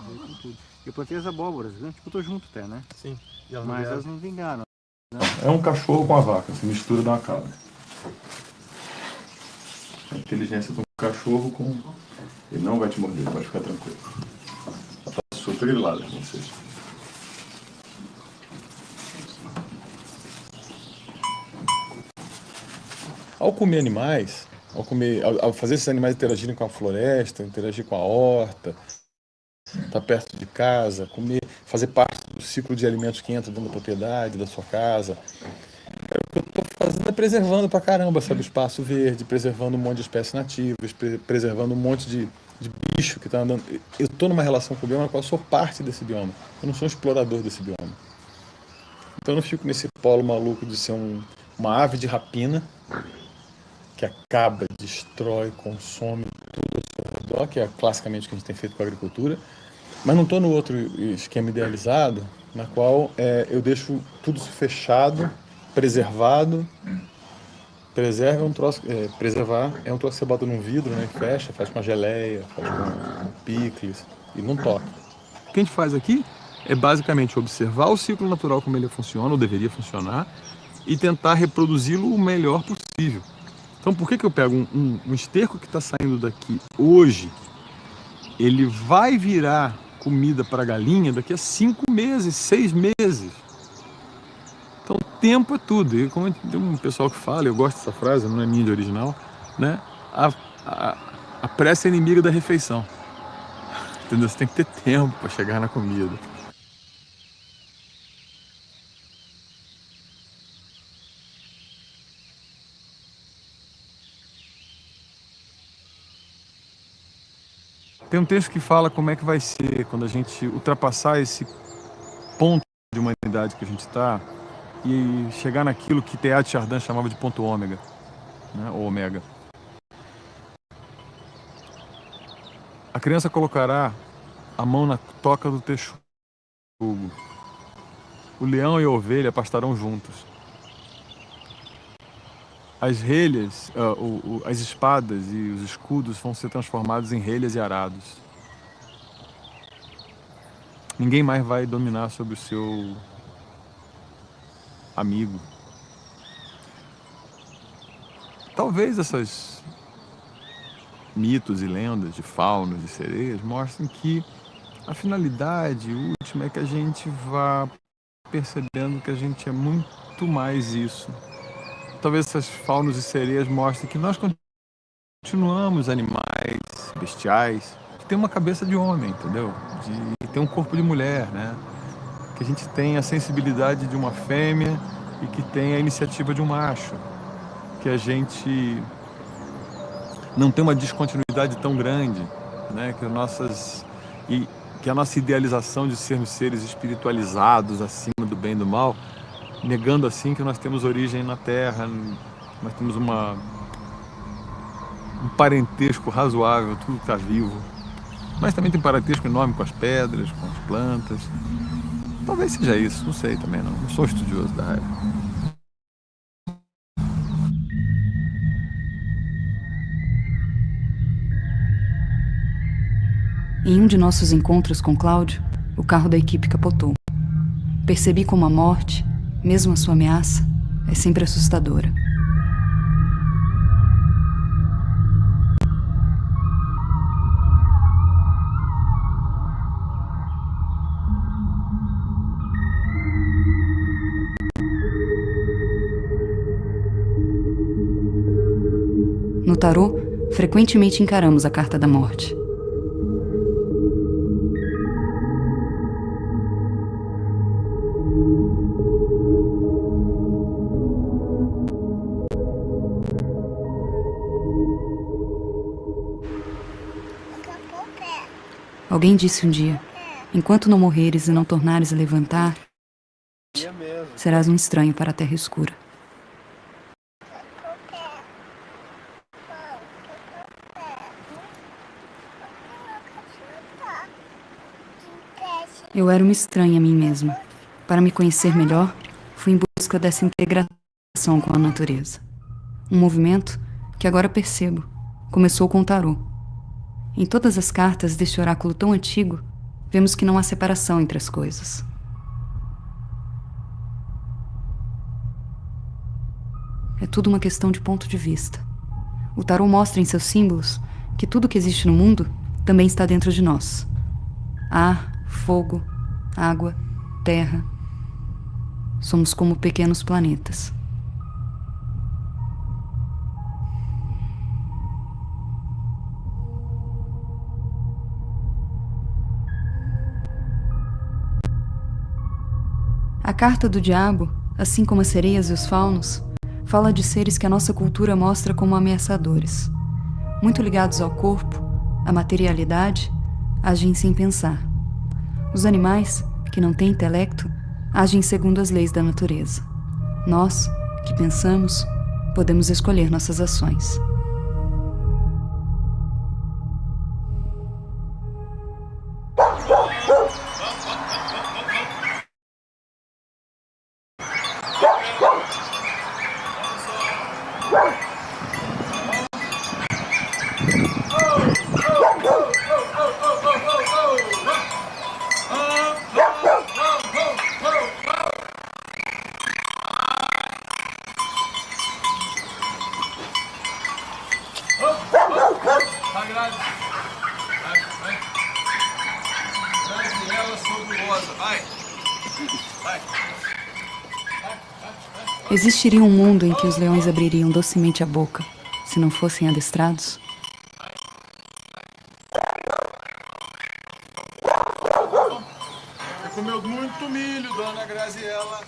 Veio com tudo. Eu plantei as abóboras, a gente botou junto até, né? Sim. Mas elas não vingaram. Né? É um cachorro com a vaca, se mistura dá uma cabra. A inteligência do cachorro com... Ele não vai te morder, pode ficar tranquilo. Ela tá super grilada com vocês. Ao comer animais, ao fazer esses animais interagirem com a floresta, interagir com a horta, estar perto de casa, fazer parte do ciclo de alimentos que entra dentro da propriedade, da sua casa. O que eu estou fazendo é preservando pra caramba, sabe, o espaço verde, preservando um monte de espécies nativas, preservando um monte de bicho que está andando. Eu estou numa relação com o bioma na qual eu sou parte desse bioma. Eu não sou um explorador desse bioma. Então eu não fico nesse polo maluco de ser uma ave de rapina que acaba, destrói, consome tudo ao seu redor, que é classicamente o que a gente tem feito com a agricultura, mas não estou no outro esquema idealizado, na qual eu deixo tudo fechado, preservado. Preservar é um troço que você bota num vidro, né, fecha, faz com a geleia, faz com picles e não toca. O que a gente faz aqui é basicamente observar o ciclo natural como ele funciona, ou deveria funcionar, e tentar reproduzi-lo o melhor possível. Então, por que eu pego um esterco que está saindo daqui hoje, ele vai virar comida para galinha daqui a 5 meses, 6 meses. Então, tempo é tudo. E como tem um pessoal que fala, eu gosto dessa frase, não é minha de original, né? A pressa é inimiga da refeição. Entendeu? Você tem que ter tempo para chegar na comida. Tem um texto que fala como é que vai ser quando a gente ultrapassar esse ponto de humanidade que a gente está e chegar naquilo que Teilhard de Chardin chamava de ponto ômega, né, ou ômega. A criança colocará a mão na toca do texugo. O leão e a ovelha pastarão juntos. As relhas, as espadas e os escudos vão ser transformados em relhas e arados. Ninguém mais vai dominar sobre o seu amigo. Talvez essas mitos e lendas de faunos e sereias mostrem que a finalidade última é que a gente vá percebendo que a gente é muito mais isso. Talvez essas faunos e sereias mostrem que nós continuamos animais bestiais, que tem uma cabeça de homem, entendeu? De ter um corpo de mulher, né? Que a gente tem a sensibilidade de uma fêmea e que tem a iniciativa de um macho. Que a gente não tem uma descontinuidade tão grande, né? Que a nossa idealização de sermos seres espiritualizados acima do bem e do mal, negando assim que nós temos origem na Terra, nós temos um parentesco razoável, tudo está vivo, mas também tem parentesco enorme com as pedras, com as plantas. Talvez seja isso, não sei também, não sou estudioso da área. Em um de nossos encontros com Cláudio, o carro da equipe capotou. Percebi como a morte, mesmo a sua ameaça, é sempre assustadora. No tarô, frequentemente encaramos a carta da morte. Alguém disse um dia: enquanto não morreres e não tornares a levantar, serás um estranho para a terra escura. Eu era uma estranha a mim mesma. Para me conhecer melhor, fui em busca dessa integração com a natureza. Um movimento que agora percebo começou com o tarô. Em todas as cartas deste oráculo tão antigo, vemos que não há separação entre as coisas. É tudo uma questão de ponto de vista. O tarô mostra em seus símbolos que tudo que existe no mundo também está dentro de nós. Ar, fogo, água, terra. Somos como pequenos planetas. A carta do diabo, assim como as sereias e os faunos, fala de seres que a nossa cultura mostra como ameaçadores. Muito ligados ao corpo, à materialidade, agem sem pensar. Os animais, que não têm intelecto, agem segundo as leis da natureza. Nós, que pensamos, podemos escolher nossas ações. Existiria um mundo em que os leões abririam docemente a boca, se não fossem adestrados? Você comeu muito milho, dona Graziella.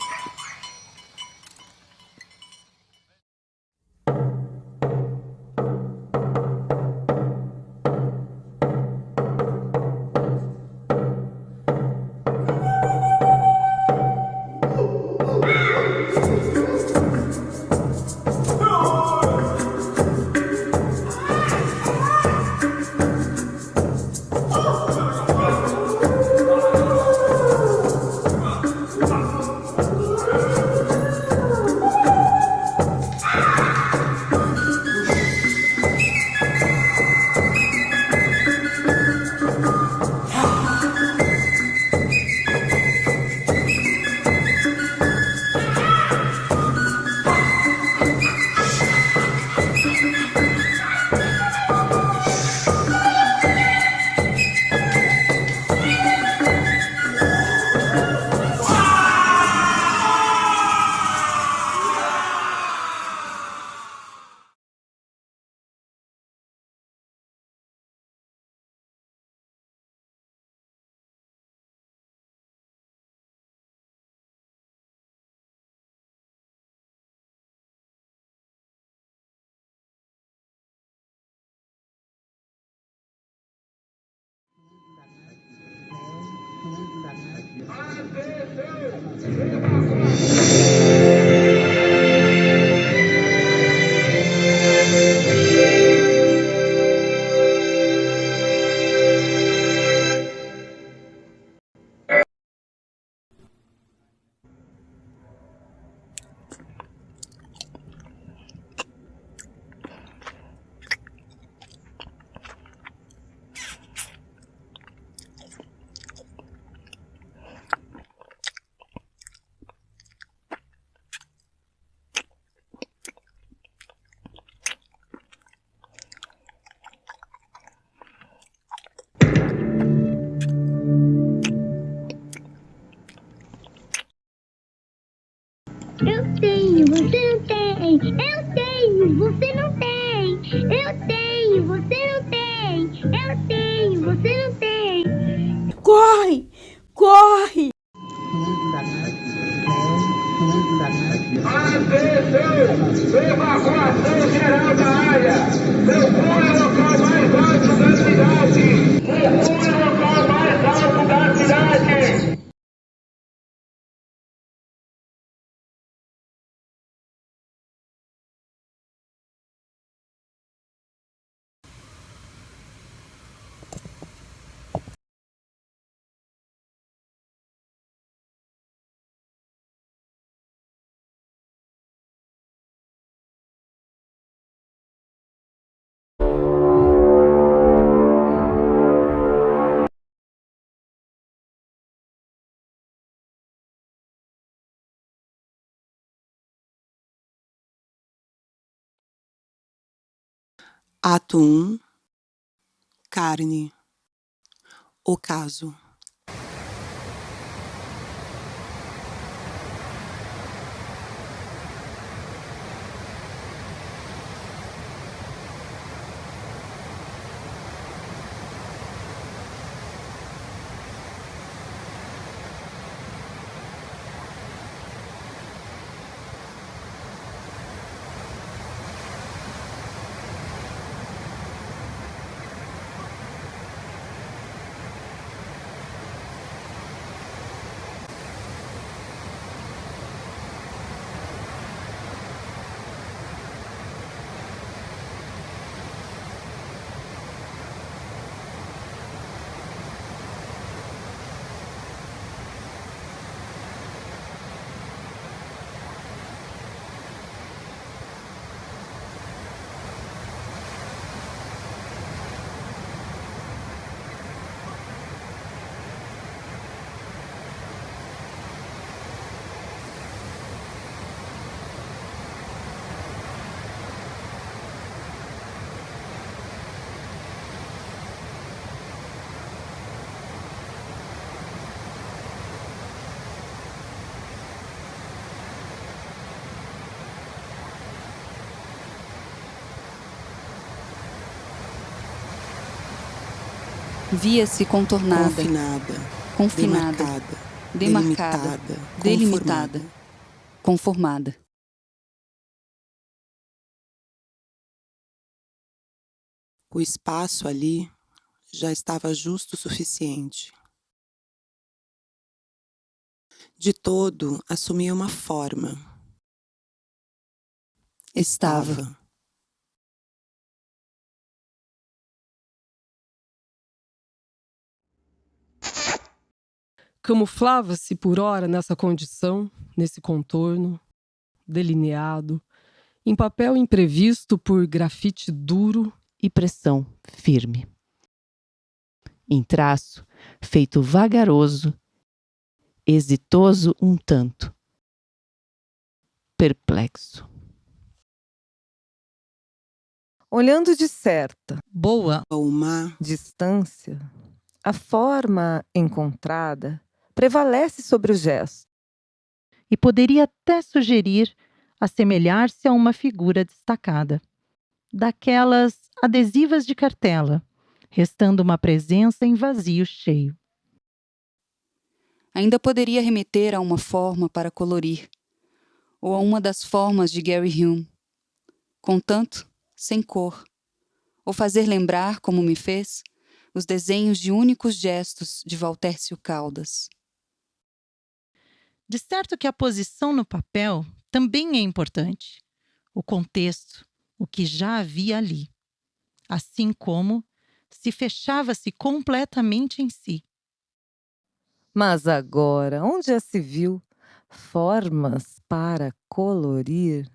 Eu tenho, você não tem. Eu tenho, você não tem. Eu tenho, você não tem. Corre! Corre! Atenção! Evacuação geral da área! Procure o local mais alto da cidade! Procure o local mais alto da cidade! Ato 1. Carne. Ocaso. Via-se contornada, confinada, demarcada, delimitada, conformada. O espaço ali já estava justo o suficiente. De todo, assumia uma forma. Estava. Camuflava-se por ora nessa condição, nesse contorno, delineado, em papel imprevisto por grafite duro e pressão firme. Em traço, feito vagaroso, exitoso um tanto, perplexo. Olhando de certa, boa ou má distância, a forma encontrada prevalece sobre o gesto. E poderia até sugerir assemelhar-se a uma figura destacada, daquelas adesivas de cartela, restando uma presença em vazio cheio. Ainda poderia remeter a uma forma para colorir, ou a uma das formas de Gary Hume, contanto, sem cor, ou fazer lembrar, como me fez, os desenhos de únicos gestos de Valtércio Caldas. De certo que a posição no papel também é importante. O contexto, o que já havia ali. Assim como se fechava-se completamente em si. Mas agora, onde já se viu formas para colorir?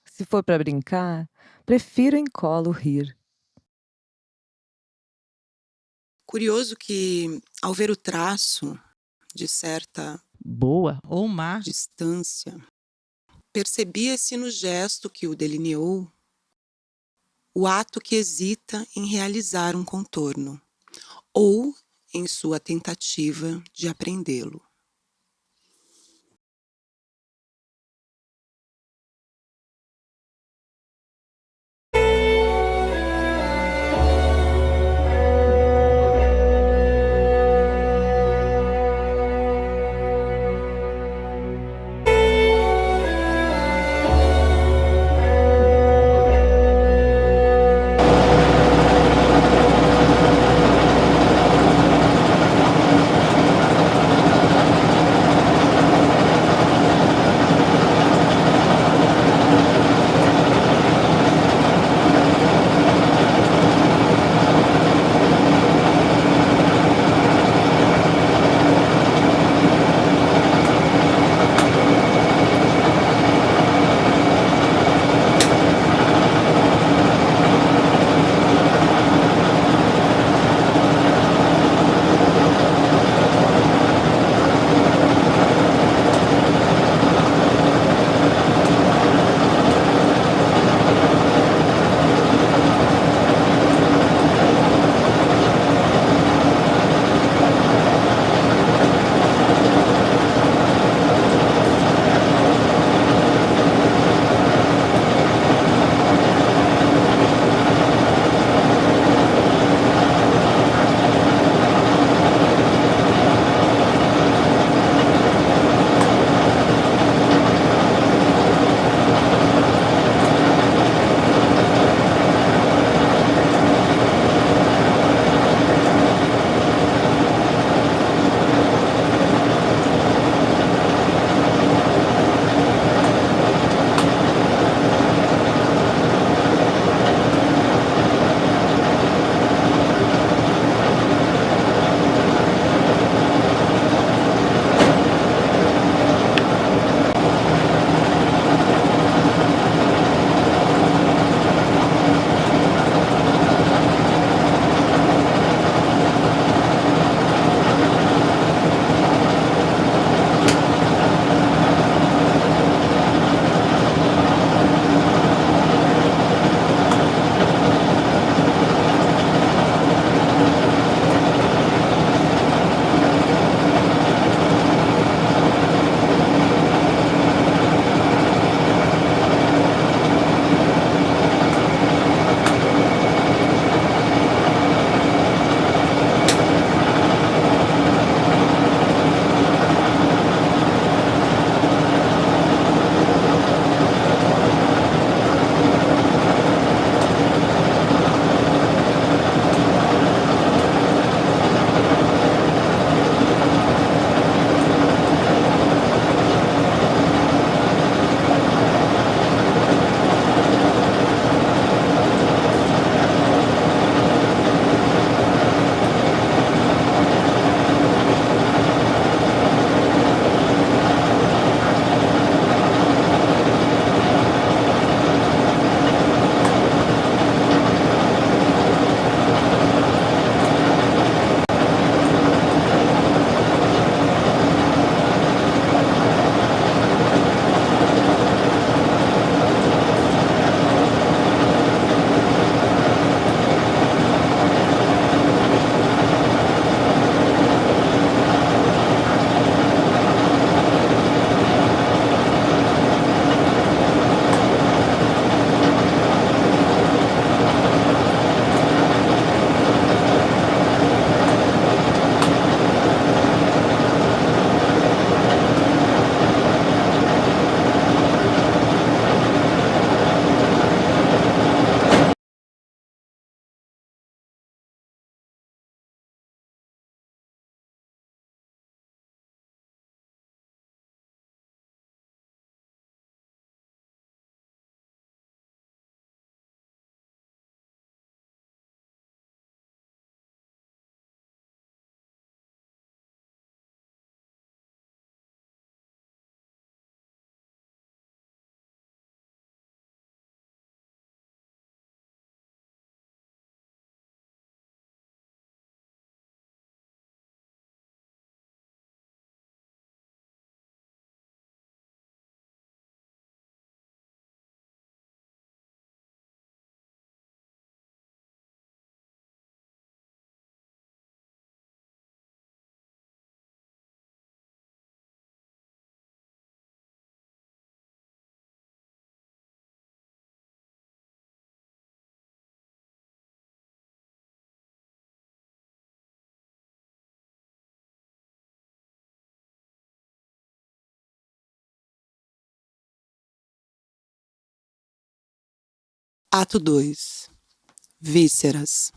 Se for para brincar, prefiro em colo rir. Curioso que, ao ver o traço de certa boa ou má distância, percebia-se no gesto que o delineou o ato que hesita em realizar um contorno, ou em sua tentativa de aprendê-lo. Ato 2. Vísceras.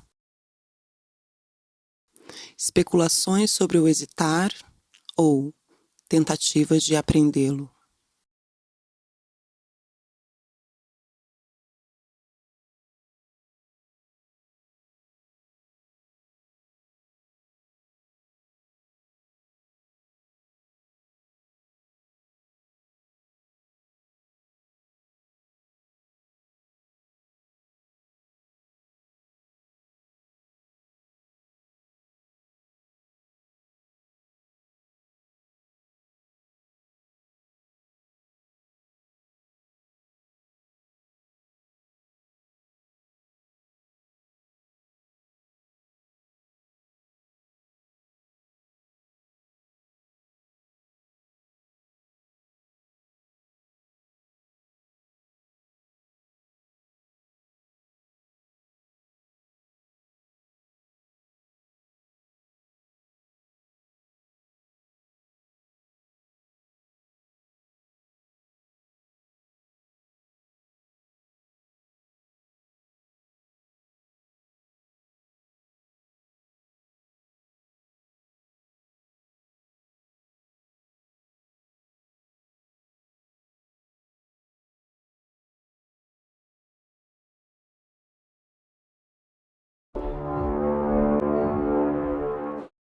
Especulações sobre o hesitar ou tentativas de aprendê-lo.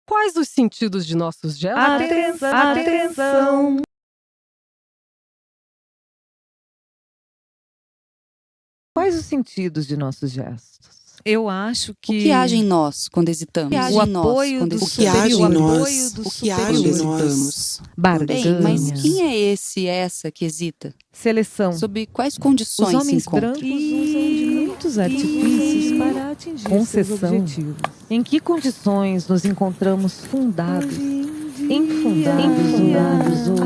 Quais os sentidos de nossos gestos? Atenção! Quais os sentidos de nossos gestos? Eu acho que... O que age em nós quando hesitamos? O apoio do O que age em nós? do O que age em nós? Bem, mas quem é esse, essa que hesita? Seleção. Sob quais condições Os homens se encontra? brancos usam de muitos artifícios para atingir seus objetivos. Em que condições nos encontramos fundados, enfundados ou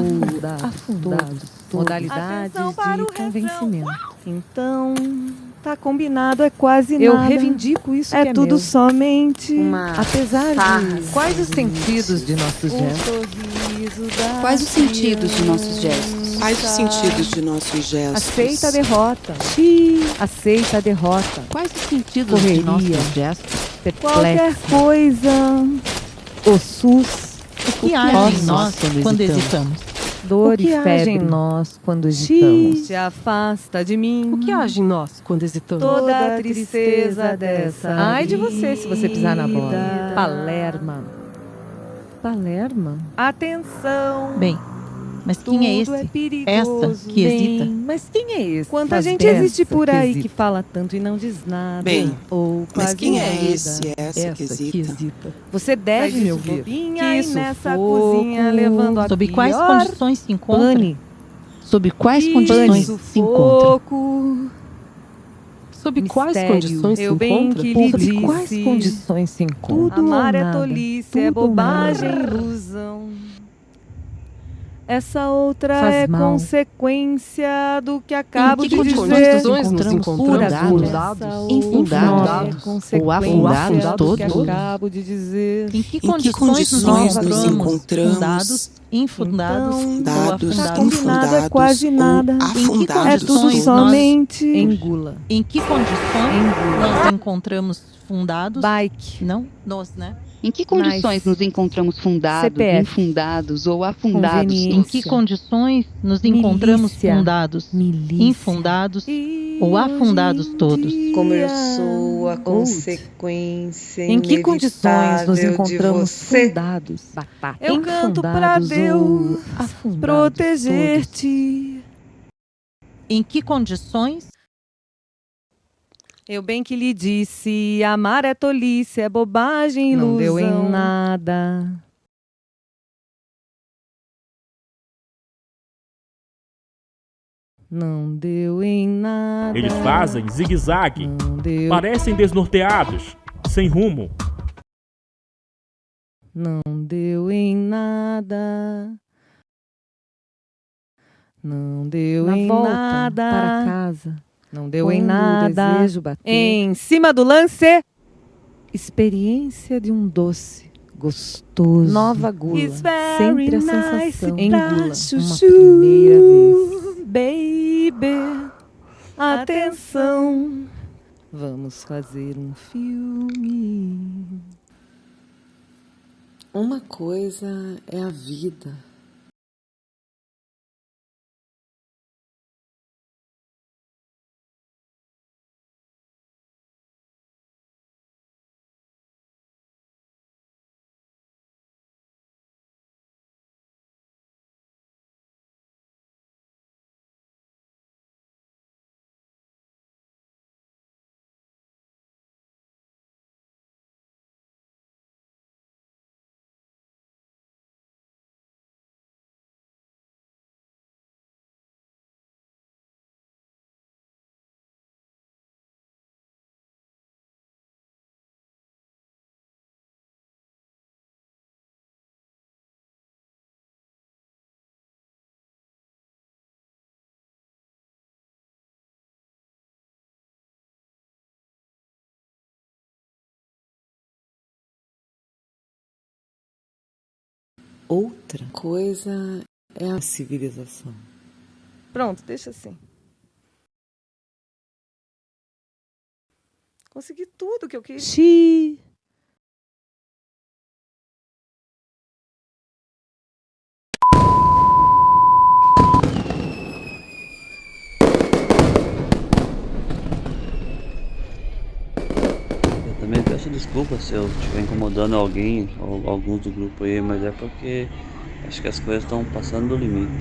afundados? Modalidades de convencimento. Então, tá combinado, é quase nada. Eu reivindico isso que é tudo meu. somente Apesar de... Quais os sentidos de nossos gestos? Quais os sentidos de nossos gestos? Quais os sentidos de nossos gestos? Aceita a derrota. Aceita a derrota. Quais os sentidos de nossos gestos? Qualquer coisa. O SUS. O que age em nós quando hesitamos? Dor O que e age febre em nós quando hesitamos. Te afasta de mim. O que age em nós quando hesitamos? Toda a tristeza dessa Ai de você se você pisar na bola. vida. Palerma. Palerma? Atenção. Bem, mas quem é esse? Essa que hesita? Mas quem é esse? Quanta Faz gente dessa existe por aí hesita. que fala tanto e não diz nada. Bem, ou mas quase quem é nada. esse, essa que hesita? Você deve Faz me isso, ouvir. bobinha, Que e isso, nessa cozinha foco. levando a Sob quais pior condições se encontra? pane. Sob quais Que condições isso, se encontra? foco. Sob quais Mistério. condições se Eu bem encontra? que lhe Sob quais disse. condições se encontra? Amar ou é nada. tolice, é Tudo ou bobagem, nada. ilusão. Essa outra Faz é mal. consequência do que acabo Em de que dizer. condições nos Pura encontramos fundados, infundados ou afundados do que todos? acabo de dizer. Em que Em que condições nos condições nos encontramos? encontramos? Fundados, infundados ou Fundados, Tá afundados? combinado, é infundados quase ou nada. afundados É tudo condições todos? somente Engula. Em que condições nós encontramos fundados? bike. Não, nós, né? Em que condições Nice. nos encontramos fundados, CPF. infundados ou afundados? Conveniência. Em que condições nos encontramos Milícia. fundados, Milícia. infundados ou afundados todos? Como eu sou a consequência Em que condições nos encontramos fundados? Batata. Eu canto pra Deus proteger-te. Em que condições? Eu bem que lhe disse, amar é tolice, é bobagem, ilusão. Não deu em nada. Não deu em nada. Eles fazem zigue-zague, Não deu. parecem desnorteados, sem rumo. Não deu em nada. Não deu Na em volta nada. para casa. Não deu em Quando o nada. desejo bater. Em cima do lance. Experiência de um doce gostoso. Nova gula. It's very Sempre a nice sensação. pra Engula. chuchu, Uma primeira vez. baby. Atenção, vamos fazer um filme. Uma coisa é a vida. Outra coisa é a civilização. Pronto, deixa assim. Consegui tudo que eu queria. Eu também peço desculpas se eu estiver incomodando alguém ou alguns do grupo aí, mas é porque acho que as coisas estão passando do limite.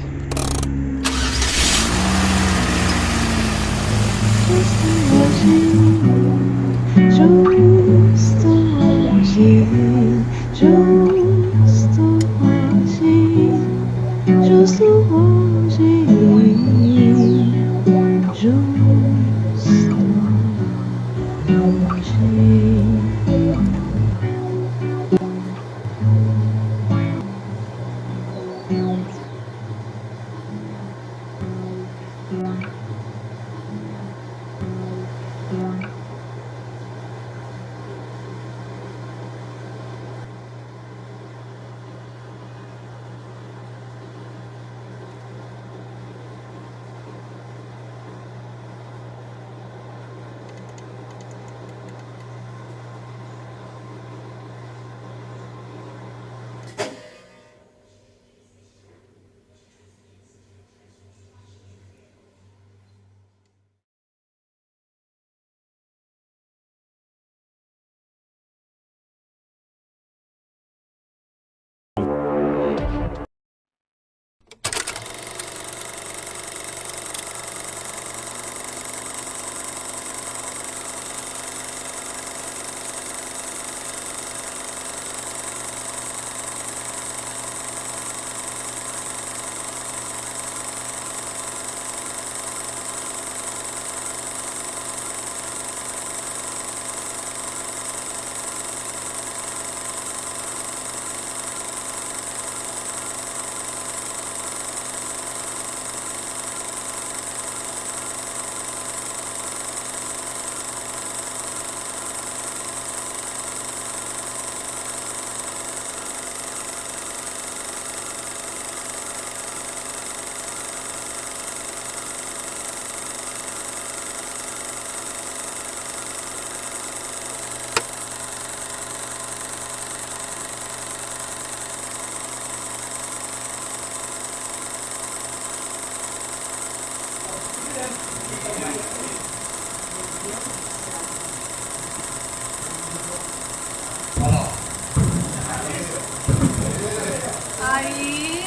Aí.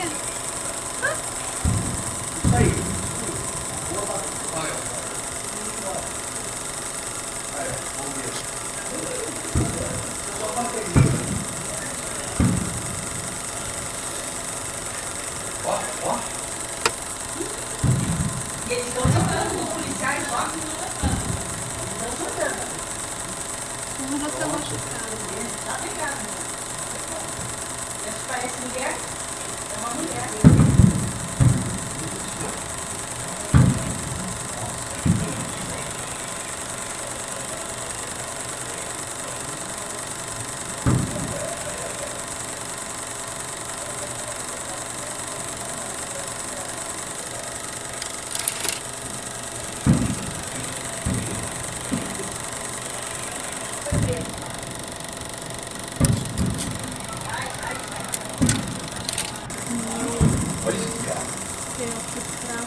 Eles estão jogando, os policiais jogam e estão jogando. Como você está machucando? Tá pegado. Isso parece mulher? É uma mulher.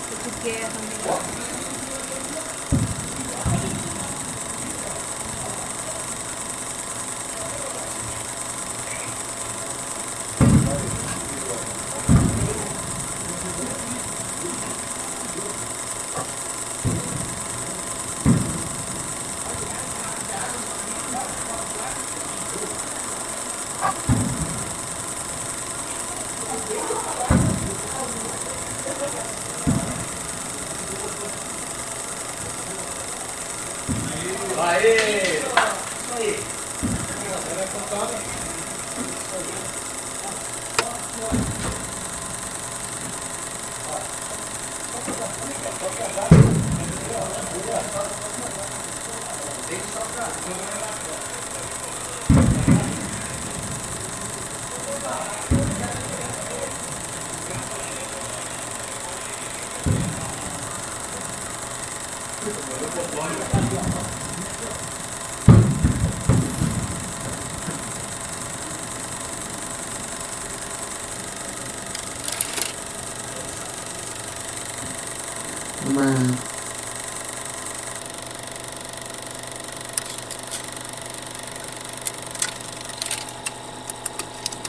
época de guerra mesmo.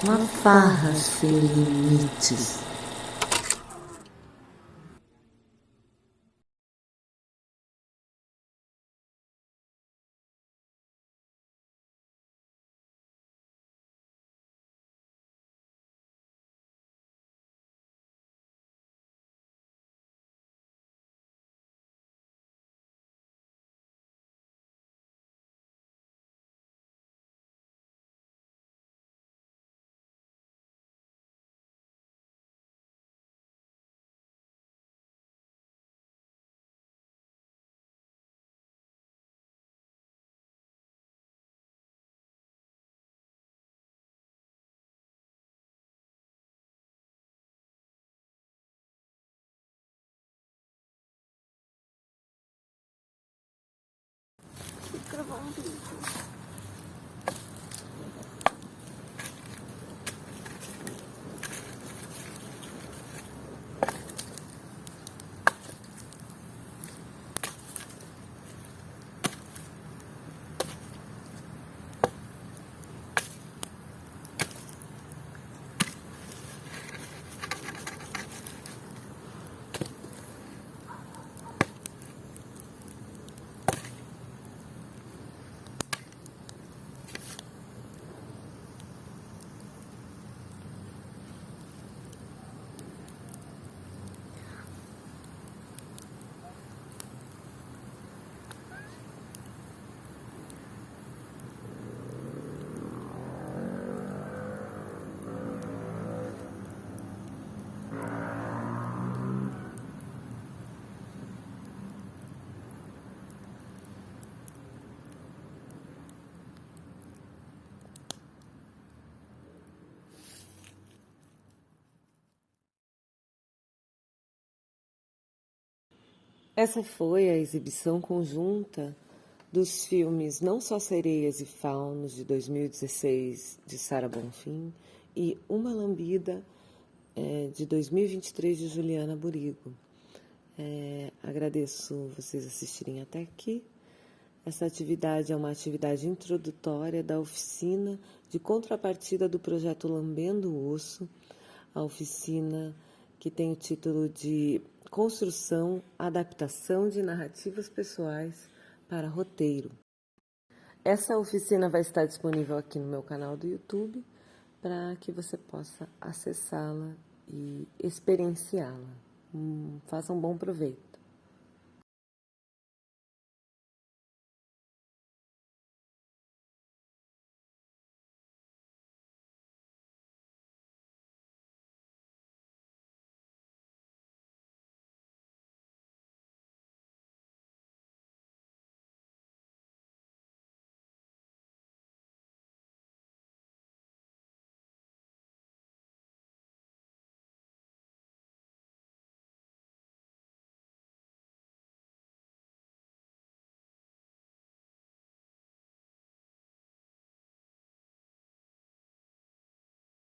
Uma farra sem limites. Gravar um vídeo. Essa foi a exibição conjunta dos filmes Não Só Sereias e Faunos, de 2016, de Sara Bonfim, e Uma Lambida, de 2023, de Juliana Burigo. Agradeço vocês assistirem até aqui. Essa atividade é uma atividade introdutória da oficina de contrapartida do projeto Lambendo o Osso, a oficina que tem o título de Construção, Adaptação de Narrativas Pessoais para Roteiro. Essa oficina vai estar disponível aqui no meu canal do YouTube para que você possa acessá-la e experienciá-la. Faça um bom proveito.